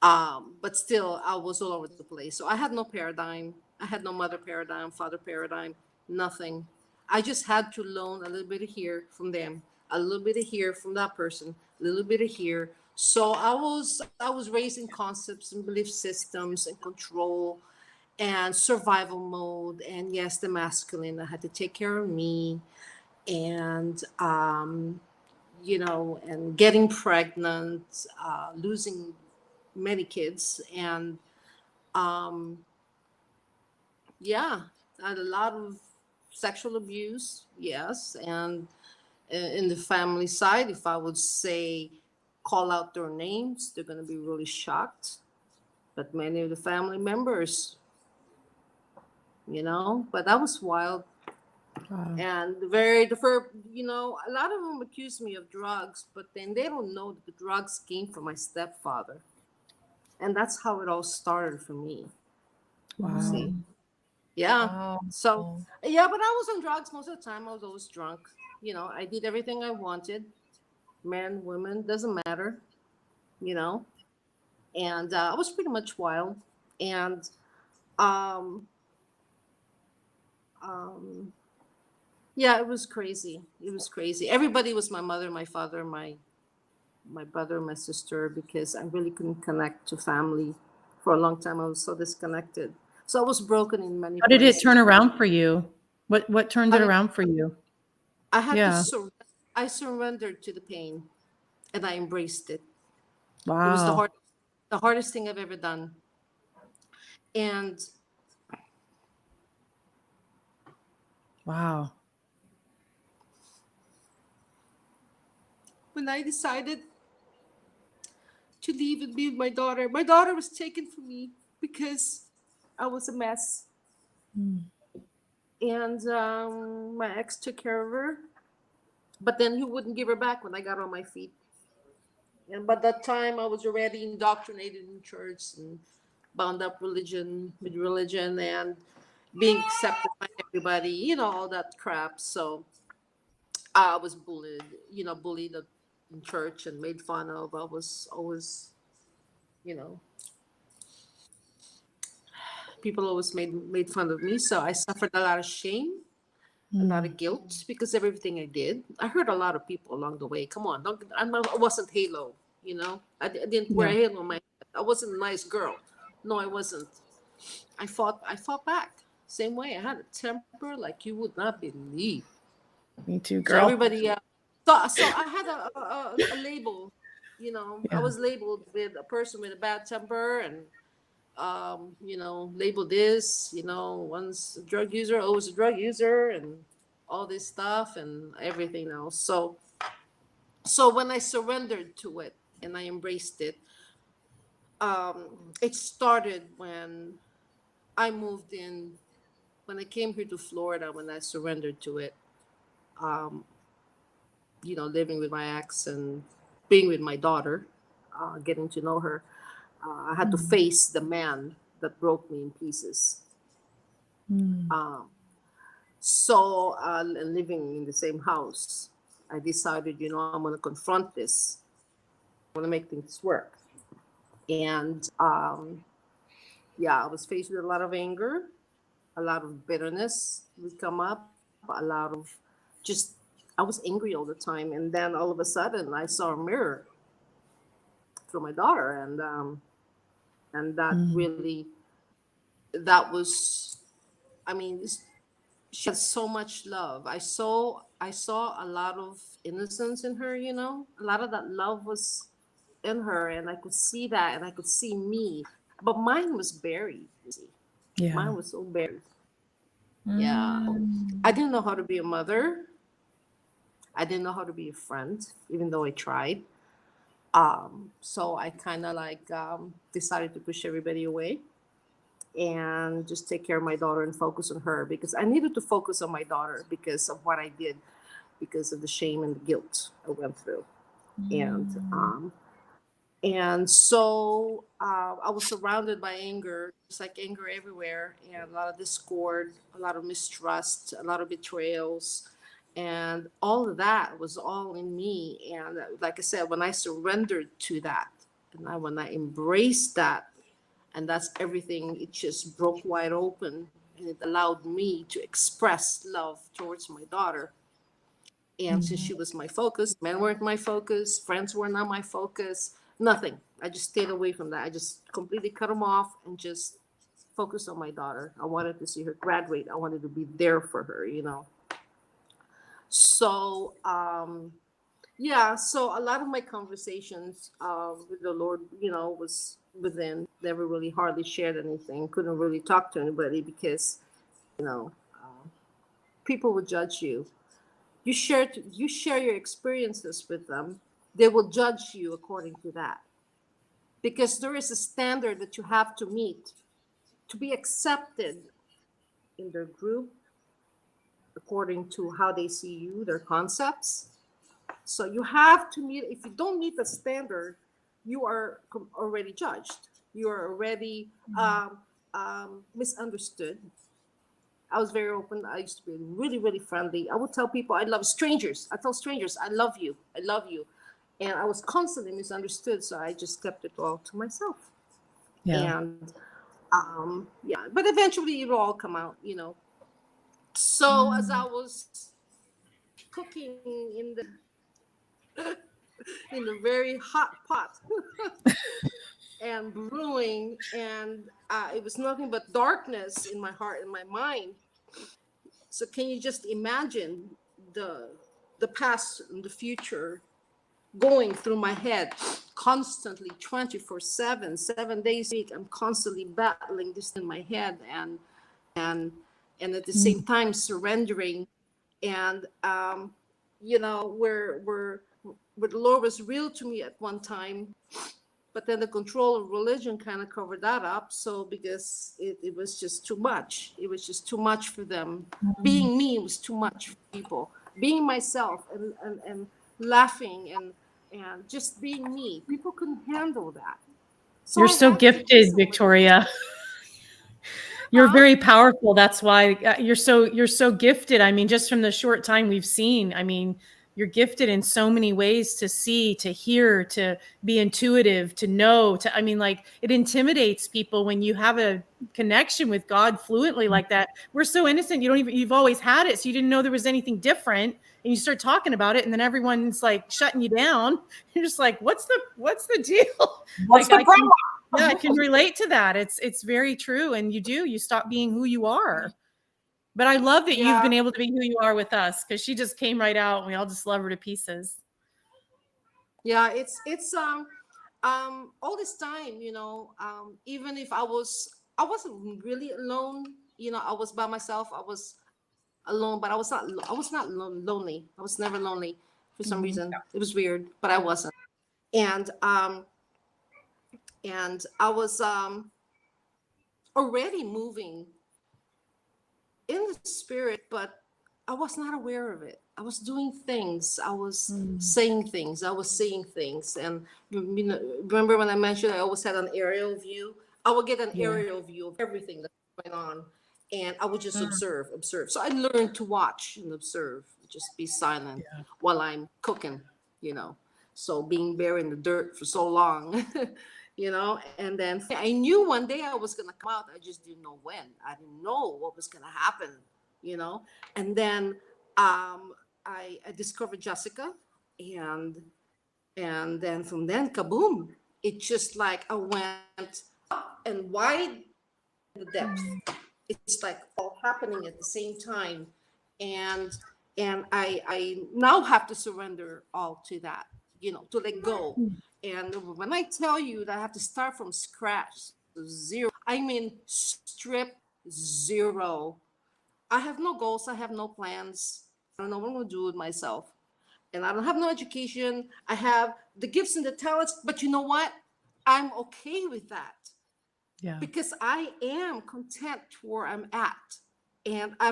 but still I was all over the place. So I had no paradigm. I had no mother paradigm, father paradigm, nothing. I just had to learn a little bit of here from them, a little bit of here from that person, a little bit of here. So I was raised in concepts and belief systems and control and survival mode. And yes, the masculine, I had to take care of me. And and getting pregnant, losing many kids, and yeah, and a lot of sexual abuse, yes. And in the family side, if I would say call out their names, they're going to be really shocked. But many of the family members, but that was wild. Wow. And a lot of them accuse me of drugs, but then they don't know that the drugs came from my stepfather. And that's how it all started for me. Wow. See? Yeah. Wow. So, yeah, but I was on drugs most of the time. I was always drunk. I did everything I wanted. Men, women, doesn't matter, And I was pretty much wild. And um, um, yeah, it was crazy. It was crazy. Everybody was my mother, my father, my brother, my sister, because I really couldn't connect to family for a long time. I was so disconnected. So I was broken in many How did it places. turn around for you? What turned it around for you? I had Yeah. I surrendered to the pain, and I embraced it. Wow. It was the hardest thing I've ever done. And wow. When I decided to leave and be with my daughter was taken from me because I was a mess. And my ex took care of her, but then he wouldn't give her back when I got on my feet. And by that time, I was already indoctrinated in church and bound up with religion and being accepted by everybody, all that crap. So I was bullied in church and made fun of. I was always, people always made fun of me. So I suffered a lot of shame, a lot of guilt because of everything I did. I hurt a lot of people along the way. Come on, I wasn't Halo, I didn't wear a halo on my head. I wasn't a nice girl. No, I wasn't. I fought back. Same way. I had a temper like you would not believe. Me too, So girl. everybody, so I had a label, Yeah. I was labeled with a person with a bad temper and, labeled this, one's a drug user, always a drug user and all this stuff and everything else. So when I surrendered to it and I embraced it, it started when I moved in, when I came here to Florida, when I surrendered to it, living with my ex and being with my daughter, getting to know her. I had to face the man that broke me in pieces. So living in the same house, I decided, I'm going to confront this. I'm going to make things work. And I was faced with a lot of anger, a lot of bitterness would come up, a lot of just, I was angry all the time. And then all of a sudden I saw a mirror for my daughter. And that really, that was, she had so much love. I saw a lot of innocence in her, a lot of that love was in her, and I could see that, and I could see me, but mine was buried. Yeah. Mine was so buried. Yeah. I didn't know how to be a mother. I didn't know how to be a friend, even though I tried. So I kind of decided to push everybody away and just take care of my daughter and focus on her, because I needed to focus on my daughter because of what I did, because of the shame and the guilt I went through. And so I was surrounded by anger, just like anger everywhere, and a lot of discord, a lot of mistrust, a lot of betrayals. And all of that was all in me. And like I said, when I surrendered to that, and when I embraced that, and that's everything, it just broke wide open, and it allowed me to express love towards my daughter. And since she was my focus, men weren't my focus, friends were not my focus, nothing. I just stayed away from that. I just completely cut them off and just focused on my daughter. I wanted to see her graduate. I wanted to be there for her, So, so a lot of my conversations with the Lord, was within. Never really hardly shared anything. Couldn't really talk to anybody because, people would judge you. You share your experiences with them, they will judge you according to that. Because there is a standard that you have to meet to be accepted in their group, according to how they see you, their concepts. So you have to meet, if you don't meet the standard, you are already judged. You are already misunderstood. I was very open. I used to be really, really friendly. I would tell people I love strangers. I tell strangers, I love you. I love you. And I was constantly misunderstood. So I just kept it all to myself. Yeah. And but eventually it'll all come out, So as I was cooking in the very hot pot and brewing, and it was nothing but darkness in my heart and my mind. So can you just imagine the past and the future going through my head constantly, 24/7, 7 days a week? I'm constantly battling this in my head, and at the same time surrendering. And where the Lord was real to me at one time, but then the control of religion kind of covered that up. So because it was just too much. It was just too much for them. Being me was too much for people. Being myself and laughing and just being me. People couldn't handle that. So you're so gifted, Victoria. You're very powerful. That's why you're so gifted. I mean, just from the short time we've seen, you're gifted in so many ways, to see, to hear, to be intuitive, to know, it intimidates people when you have a connection with God fluently like that. We're so innocent. You've always had it. So you didn't know there was anything different, and you start talking about it, and then everyone's like shutting you down. You're just like, what's the deal? What's the problem? Yeah, I can relate to that. It's very true. And you stop being who you are. But I love that you've been able to be who you are with us, because she just came right out and we all just love her to pieces. Yeah, it's all this time, even if I wasn't really alone, I was by myself, I was alone, but I was not lonely. I was never lonely for some reason. It was weird, but I wasn't. And I was already moving in the spirit, but I was not aware of it. I was doing things. I was saying things. I was seeing things. And remember when I mentioned I always had an aerial view? I would get an aerial view of everything that's going on. and I would just observe. So I learned to watch and observe, just be silent while I'm cooking, So being buried in the dirt for so long, and then I knew one day I was gonna come out. I just didn't know when. I didn't know what was gonna happen, And then I discovered Jessica, and then from then, kaboom! It just like I went up and wide the depth. It's like all happening at the same time, and I now have to surrender all to that, to let go. And when I tell you that I have to start from scratch, zero, I mean strip zero. I have no goals. I have no plans. I don't know what I'm going to do with myself. And I don't have no education. I have the gifts and the talents, but you know what? I'm okay with that. Yeah. Because I am content where I'm at. And I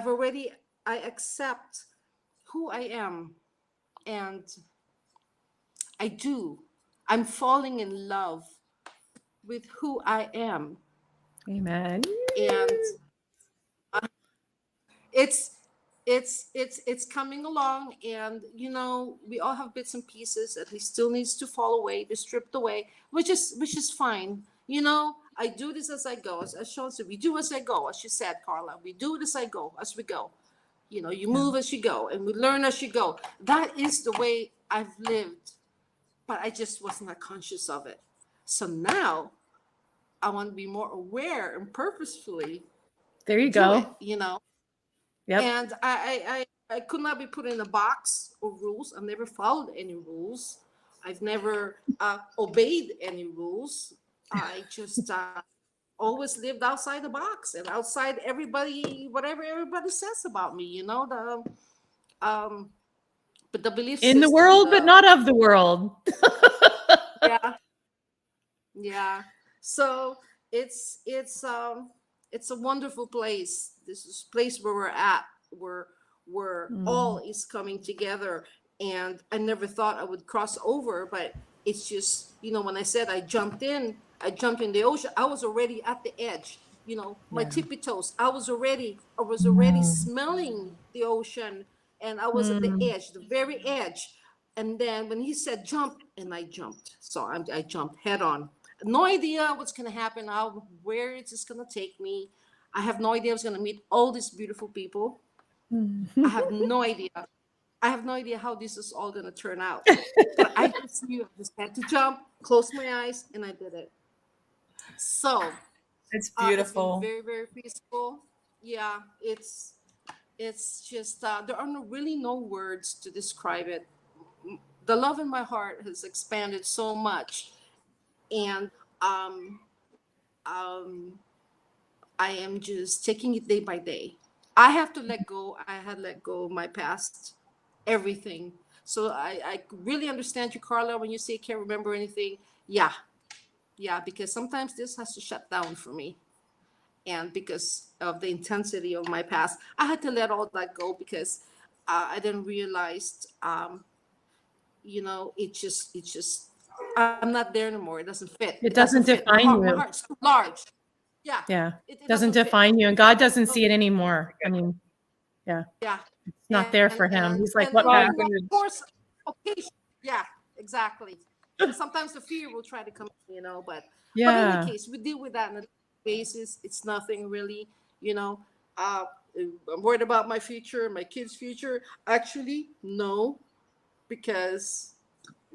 accept who I am. And I'm falling in love with who I am. Amen. And it's coming along, and we all have bits and pieces that he still needs to fall away, be stripped away, which is fine. I do this as I go, as Sean said, we do as I go, as you said, Carla, we do it as I go, as we go. You move as you go, and we learn as you go. That is the way I've lived, but I just was not conscious of it. So now I want to be more aware and purposefully. There you go. Yep. And I could not be put in a box of rules. I've never followed any rules. I've never obeyed any rules. I just always lived outside the box and outside whatever everybody says about me. But the belief in the world, but not of the world. Yeah. So it's a wonderful place. This is a place where we're at, where all is coming together. And I never thought I would cross over, but it's just, when I said I jumped in the ocean, I was already at the edge, my tippy toes. I was already smelling the ocean, and I was at the edge, the very edge. And then when he said jump, and I jumped. So I jumped head on. No idea what's going to happen, where it's just going to take me. I have no idea I was going to meet all these beautiful people. I have no idea. I have no idea how this is all going to turn out. But I just knew I just had to jump, close my eyes, and I did it. So it's beautiful. It's very, very peaceful. Yeah, it's just there are really no words to describe it. The love in my heart has expanded so much. And I am just taking it day by day. I have to let go. I had let go of my past, everything. So I really understand you, Carla, when you say can't remember anything. Yeah, because sometimes this has to shut down for me. And because of the intensity of my past, I had to let all that go because I didn't realize, it just, I'm not there anymore. It doesn't fit. It doesn't define you. My heart's too large. Yeah. Yeah. It doesn't define you, and God doesn't see it anymore. I mean, yeah. It's not there for him. He's like, what happened? Of course, occasionally, yeah, exactly. Sometimes the fear will try to come, but in any case, we deal with that on a basis. It's nothing really, I'm worried about my future, my kids' future. Actually, no, because,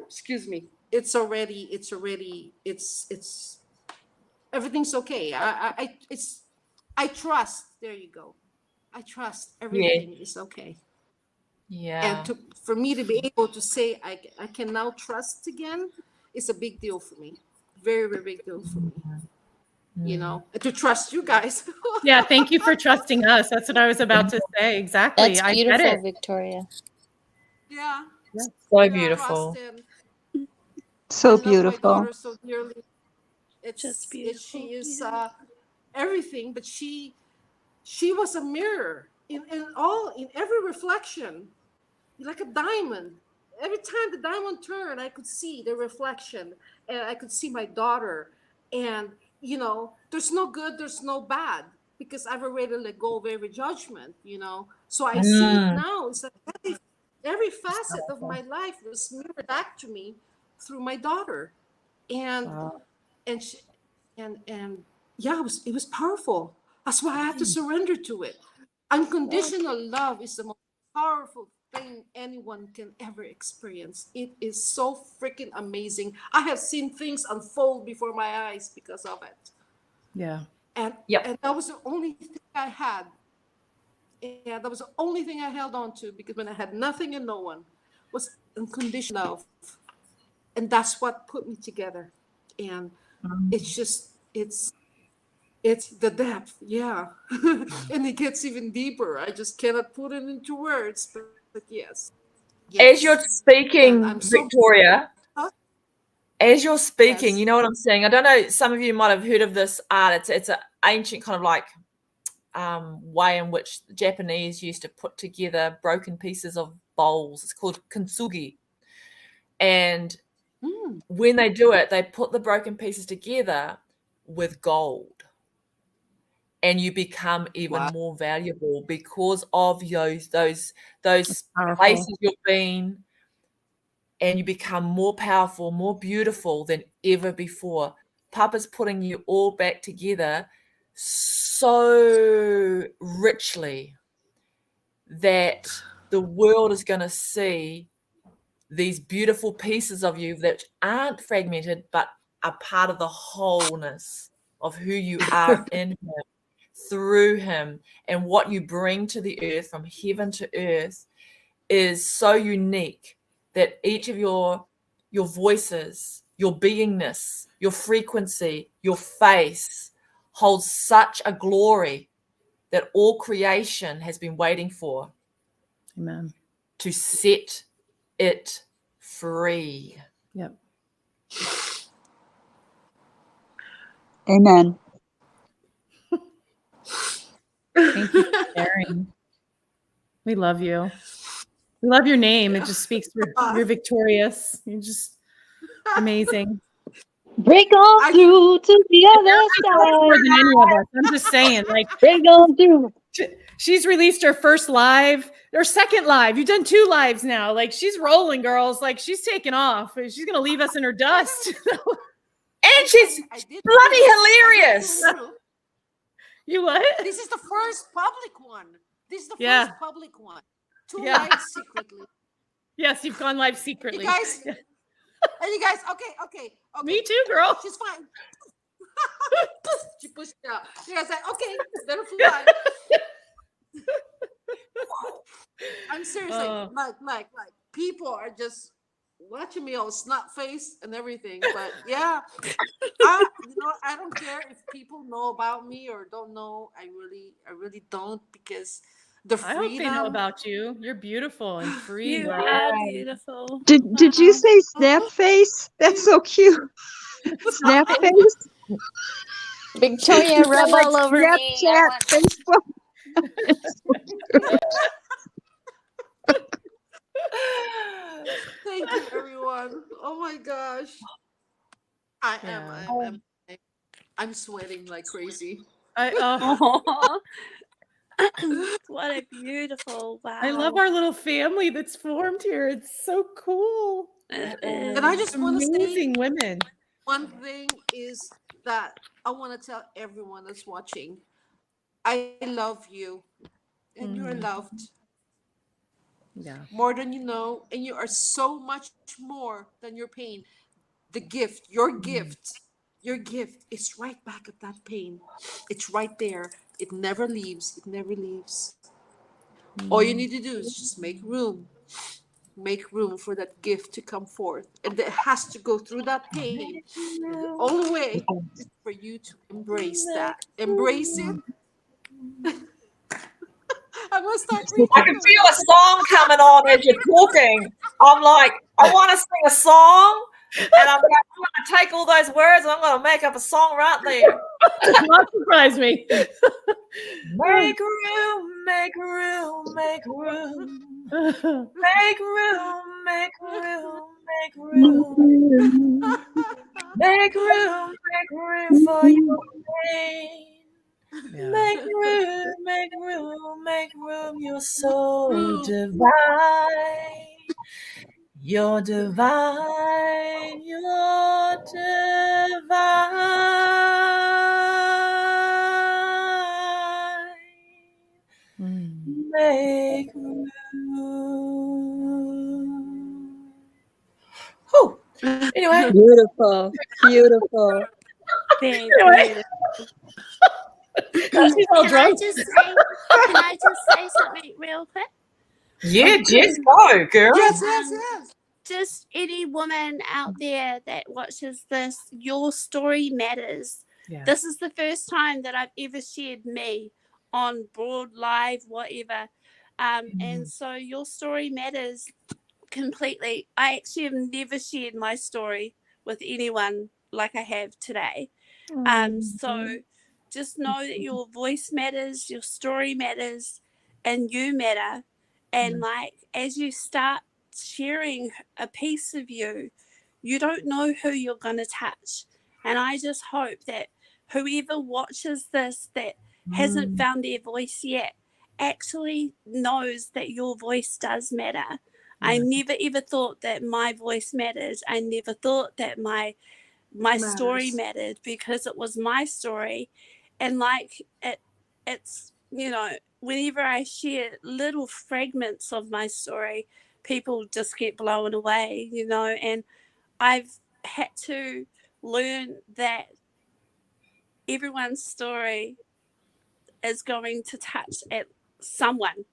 excuse me, it's everything's okay. I trust. There you go. I trust everything is okay. Yeah. And for me to be able to say I can now trust again is a big deal for me. Very, very big deal for me. And to trust you guys. Yeah, thank you for trusting us. That's what I was about to say. Exactly. That's beautiful, Victoria. Yeah. So beautiful. So beautiful. My daughter so dearly. It's just beautiful. She is everything, but she was a mirror in every reflection, like a diamond. Every time the diamond turned, I could see the reflection, and I could see my daughter. And there's no good, there's no bad. because I've already let go of every judgment, you know. So I see it now. It's like every facet of my life was mirrored back to me through my daughter, and and she, and yeah, it was powerful. That's why I had to surrender to it. Unconditional love is the most powerful thing anyone can ever experience. It is so freaking amazing. I have seen things unfold before my eyes because of it. Yeah. And that was the only thing I had. Yeah, that was the only thing I held on to, because when I had nothing and no one, was unconditional love. And that's what put me together. And it's just, it's the depth. Yeah. And it gets even deeper. I just cannot put it into words, but yes. As you're speaking, Victoria, as you're speaking, Yes. you know what I'm saying? I don't know, some of you might have heard of this art. It's an ancient kind of like way in which the Japanese used to put together broken pieces of bowls. It's called kintsugi. And when they do it, they put the broken pieces together with gold. And you become even more valuable because of those places you've been, and you become more powerful, more beautiful than ever before. Papa's putting you all back together so richly that the world is going to see these beautiful pieces of you that aren't fragmented, but are part of the wholeness of who you are in him, through him. And what you bring to the earth, from heaven to earth, is so unique that each of your voices, your beingness, your frequency, your face holds such a glory that all creation has been waiting for. Amen. To set it free. Yep. Amen. Thank you for sharing. We love you. We love your name. It just speaks. You're victorious. You're just amazing. Break on through to the other side. More than any of us. I'm just saying, like, break on through. She's released her first live, her second live. You've done 2 lives now. Like, she's rolling, girls. Like, she's taking off. She's gonna leave us in her dust. And she's bloody hilarious. You what? This is the first public one. This is the first public one. 2 lives secretly. Yes, you've gone live secretly. You guys, and you guys, okay. Me too, girl. She's fine. She pushed it out. You guys like, okay, let her fly. I'm seriously, like people are just watching me all snot face and everything. But yeah, I don't care if people know about me or don't know. I really don't, because the freedom. I hope they know about you. You're beautiful and free. You are beautiful. Did you say snap face? That's so cute. Snap face. Victoria, rub Like all over me. Snapchat, Facebook. Thank you, everyone. Oh my gosh. I'm sweating like crazy. What a beautiful, wow. I love our little family that's formed here. It's so cool. And I just want to say, amazing women. One thing is that I want to tell everyone that's watching, I love you, and you're loved. Yeah. More than you know, and you are so much more than your pain. The gift, your gift is right back at that pain. It's right there. It never leaves. It never leaves. All you need to do is just make room. Make room for that gift to come forth. And it has to go through that pain. And the only way is for you to embrace that. Embrace it. I'm gonna start reading. I can feel a song coming on as you're talking. I'm like, I want to sing a song, and I'm going to take all those words and I'm going to make up a song right there. Don't surprise me. Make room, make room, make room. Make room, make room, make room. Make room for your pain. Yeah. Make room, make room, make room. You're so divine. You're divine. You're divine. Make room. Whew. Anyway. Beautiful. Beautiful. Very Anyway. She's all drunk. Can I just say something real quick? Yeah, Jess, go, girl. Yes. Just any woman out there that watches this, your story matters. Yeah. This is the first time that I've ever shared me on broad, live, whatever. And so your story matters completely. I actually have never shared my story with anyone like I have today. So just know that your voice matters, your story matters, and you matter. And like, as you start sharing a piece of you, you don't know who you're going to touch. And I just hope that whoever watches this that hasn't found their voice yet actually knows that your voice does matter. I never ever thought that my voice mattered. I never thought that my story mattered, because it was my story. And like it's whenever I share little fragments of my story, people just get blown away, and I've had to learn that everyone's story is going to touch at someone.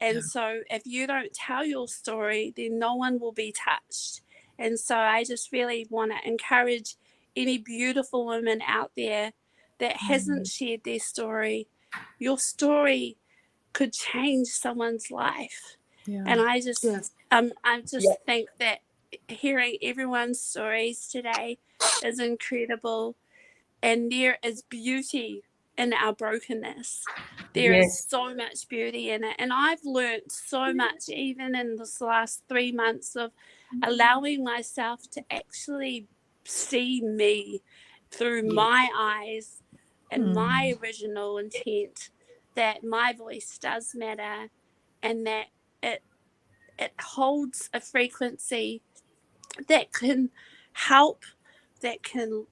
And so if you don't tell your story, then no one will be touched. And so I just really want to encourage any beautiful woman out there that hasn't shared their story. Your story could change someone's life. Yeah. And I just think that hearing everyone's stories today is incredible. And there is beauty in our brokenness. There is so much beauty in it. And I've learned so much, even in this last 3 months, of allowing myself to actually see me through my eyes and my original intent, that my voice does matter, and that it holds a frequency that can help, and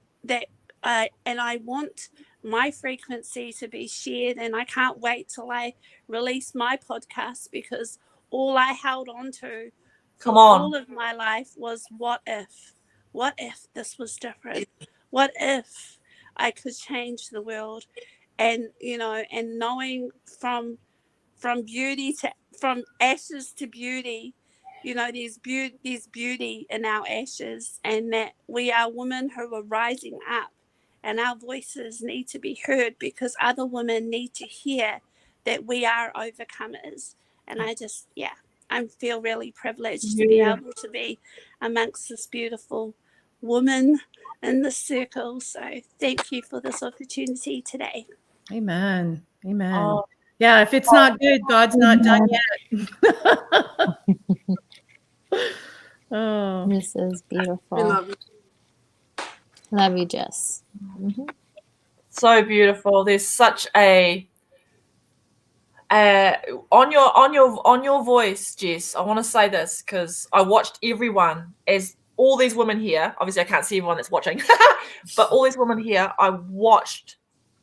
I want my frequency to be shared. And I can't wait till I release my podcast, because all I held on to for all of my life was what if this was different? What if I could change the world? And and knowing from ashes to beauty, there's beauty in our ashes, and that we are women who are rising up, and our voices need to be heard, because other women need to hear that we are overcomers. And I feel really privileged to be able to be amongst this beautiful woman in the circle. So thank you for this opportunity today. Amen. Yeah, if it's not good, God's not done yet. Oh, this is beautiful. We love you. Love you, Jess. So beautiful. There's such a on your voice, Jess. I want to say this because I watched everyone, as all these women here. Obviously, I can't see everyone that's watching, but all these women here, I watched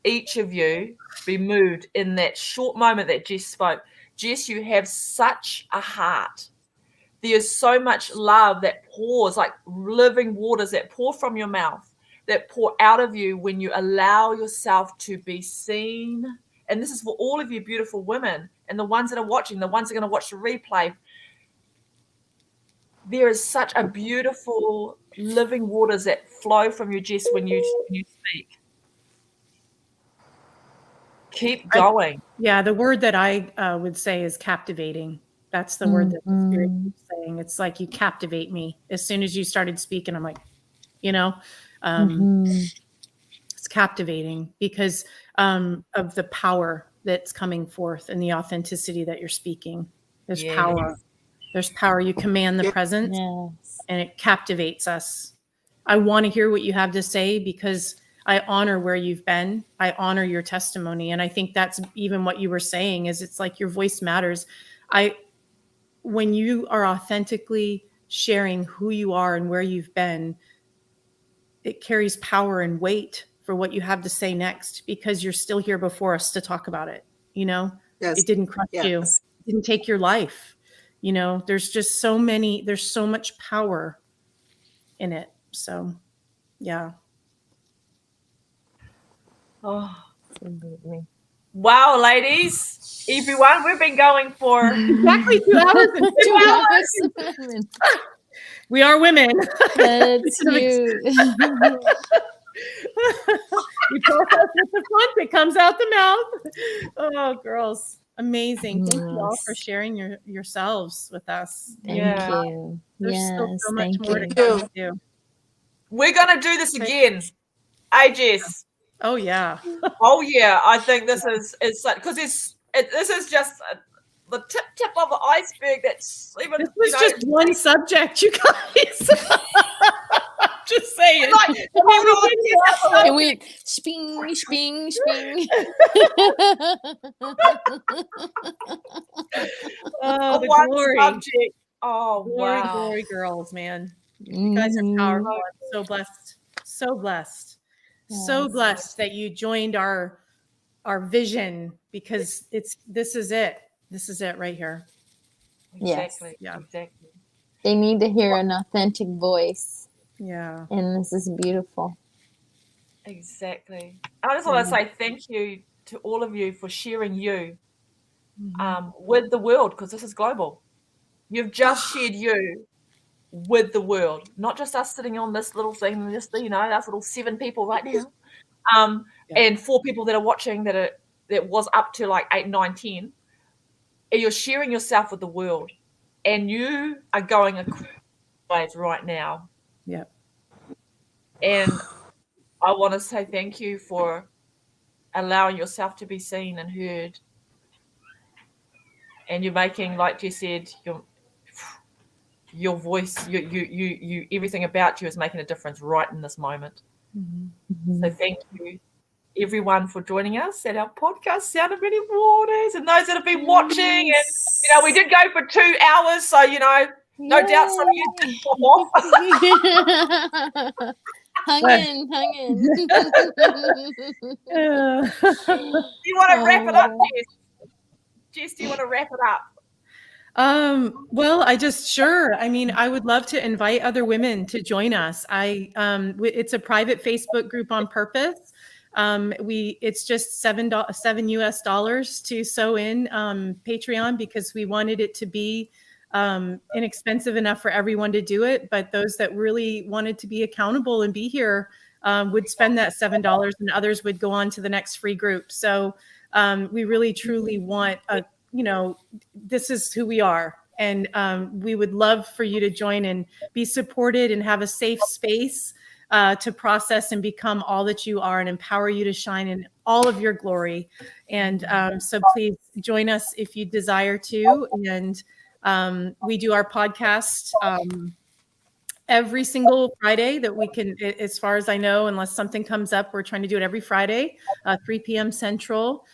each of you be moved in that short moment that Jess spoke. Jess, you have such a heart. There's so much love that pours, like living waters that pour from your mouth, that pour out of you when you allow yourself to be seen. And this is for all of you beautiful women, and the ones that are watching, the ones that are going to watch the replay. There is such a beautiful living waters that flow from you, Jess, when you speak. Keep going. The word that I would say is captivating. That's the word that the Spirit is saying. It's like you captivate me. As soon as you started speaking, I'm like, it's captivating because of the power that's coming forth and the authenticity that you're speaking. There's power. There's power. You command the presence, and it captivates us. I want to hear what you have to say because I honor where you've been. I honor your testimony. And I think that's even what you were saying is it's like your voice matters. When you are authentically sharing who you are and where you've been, it carries power and weight for what you have to say next, because you're still here before us to talk about it. You know, it didn't crush you. It didn't take your life. You know, there's just there's so much power in it. So, yeah. Oh, absolutely. Wow, ladies, everyone, we've been going for exactly 2 hours and 2 hours. We are women. That's you. We process with the front, it comes out the mouth. Oh, girls, amazing. Thank you all for sharing yourselves with us. Thank you. There's still so much more to do. We're going to do this again. Jess. Oh, yeah. Oh, yeah. I think this is because this is just the tip of the iceberg. That's even. This was just one subject, you guys. Just saying. And we sping. Oh, the glory. Subject. Oh, wow. Glory, girls, man. You guys are powerful. I'm so blessed. So blessed. Yes. So blessed that you joined our vision, because this is it. This is it right here. Exactly. Yes. Yeah. Exactly. They need to hear an authentic voice. Yeah. And this is beautiful. Exactly. I just want to say thank you to all of you for sharing you with the world, because this is global. You've just shared you with the world, not just us sitting on this little thing, just us little 7 people right now, and 4 people that are watching that was up to like 8, 9, 10. And you're sharing yourself with the world, and you are going across right now. Yeah. And I want to say thank you for allowing yourself to be seen and heard. And you're making, like you said, your voice, you everything about you is making a difference right in this moment. Mm-hmm. So thank you, everyone, for joining us at our podcast, Sound of Many Waters, and those that have been watching. And we did go for 2 hours, so no doubt some of you did pop off. Hung in. Do you want to wrap it up, Jess? Jess, do you want to wrap it up? Well, I mean, I would love to invite other women to join us. It's a private Facebook group on purpose. It's just $7 US to sew in Patreon, because we wanted it to be inexpensive enough for everyone to do it. But those that really wanted to be accountable and be here would spend that $7, and others would go on to the next free group. So we really, truly want this is who we are. And we would love for you to join and be supported and have a safe space to process and become all that you are, and empower you to shine in all of your glory. And so please join us if you desire to. And we do our podcast every single Friday that we can, as far as I know, unless something comes up, we're trying to do it every Friday, 3 p.m. Central.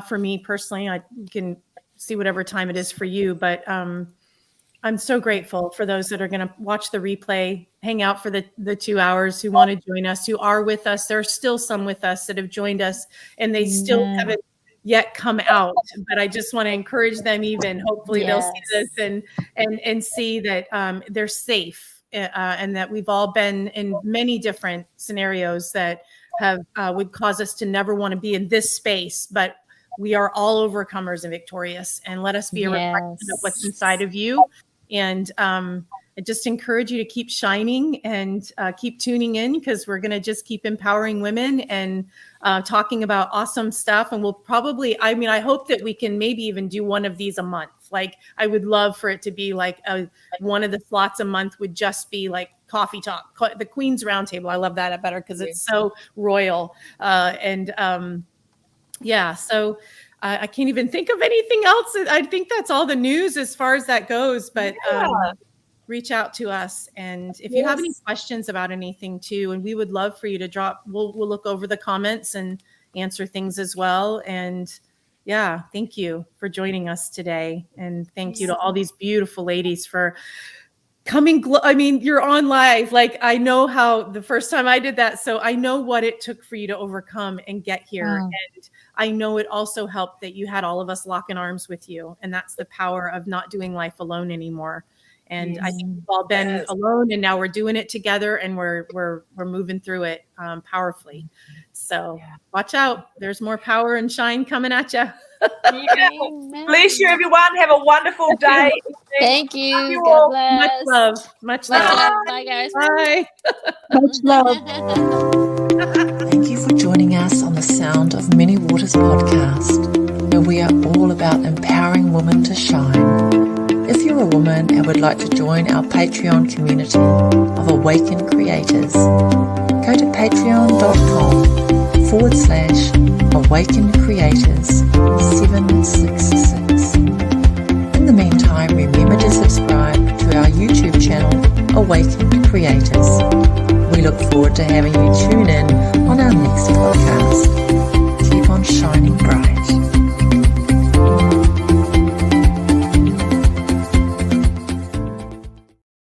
For me personally, I can see whatever time it is for you, but I'm so grateful for those that are going to watch the replay, hang out for the 2 hours, who want to join us, who are with us. There are still some with us that have joined us, and they still haven't yet come out, but I just want to encourage them. Even hopefully they'll see this and see that they're safe, and that we've all been in many different scenarios that have would cause us to never want to be in this space, but we are all overcomers and victorious. And let us be a reflection of what's inside of you. And I just encourage you to keep shining and keep tuning in, because we're going to just keep empowering women and talking about awesome stuff. And we'll probably, I hope that we can maybe even do one of these a month. Like, I would love for it to be like one of the slots a month would just be like coffee talk, the Queen's Roundtable. I love that better because it's so royal. So I can't even think of anything else. I think that's all the news as far as that goes. But reach out to us. And if you have any questions about anything too, and we would love for you to drop, we'll look over the comments and answer things as well. And yeah, thank you for joining us today. And thank you to all these beautiful ladies for coming. I mean, you're on live. Like, I know how the first time I did that. So I know what it took for you to overcome and get here. Oh. And I know it also helped that you had all of us locking arms with you. And that's the power of not doing life alone anymore. And I think we've all been alone, and now we're doing it together, and we're moving through it powerfully. So watch out. There's more power and shine coming at you. Bless you, everyone. Have a wonderful day. Thank you. Love you God all. bless. Much love. Much love. Bye, guys. Bye. Much love. Thank you for joining us on the Sound of Many Waters podcast, where we are all about empowering women to shine. If you're a woman and would like to join our Patreon community of awakened creators, go to patreon.com/awakenedcreators766. In the meantime, remember to subscribe to our YouTube channel, Awakened Creators. We look forward to having you tune in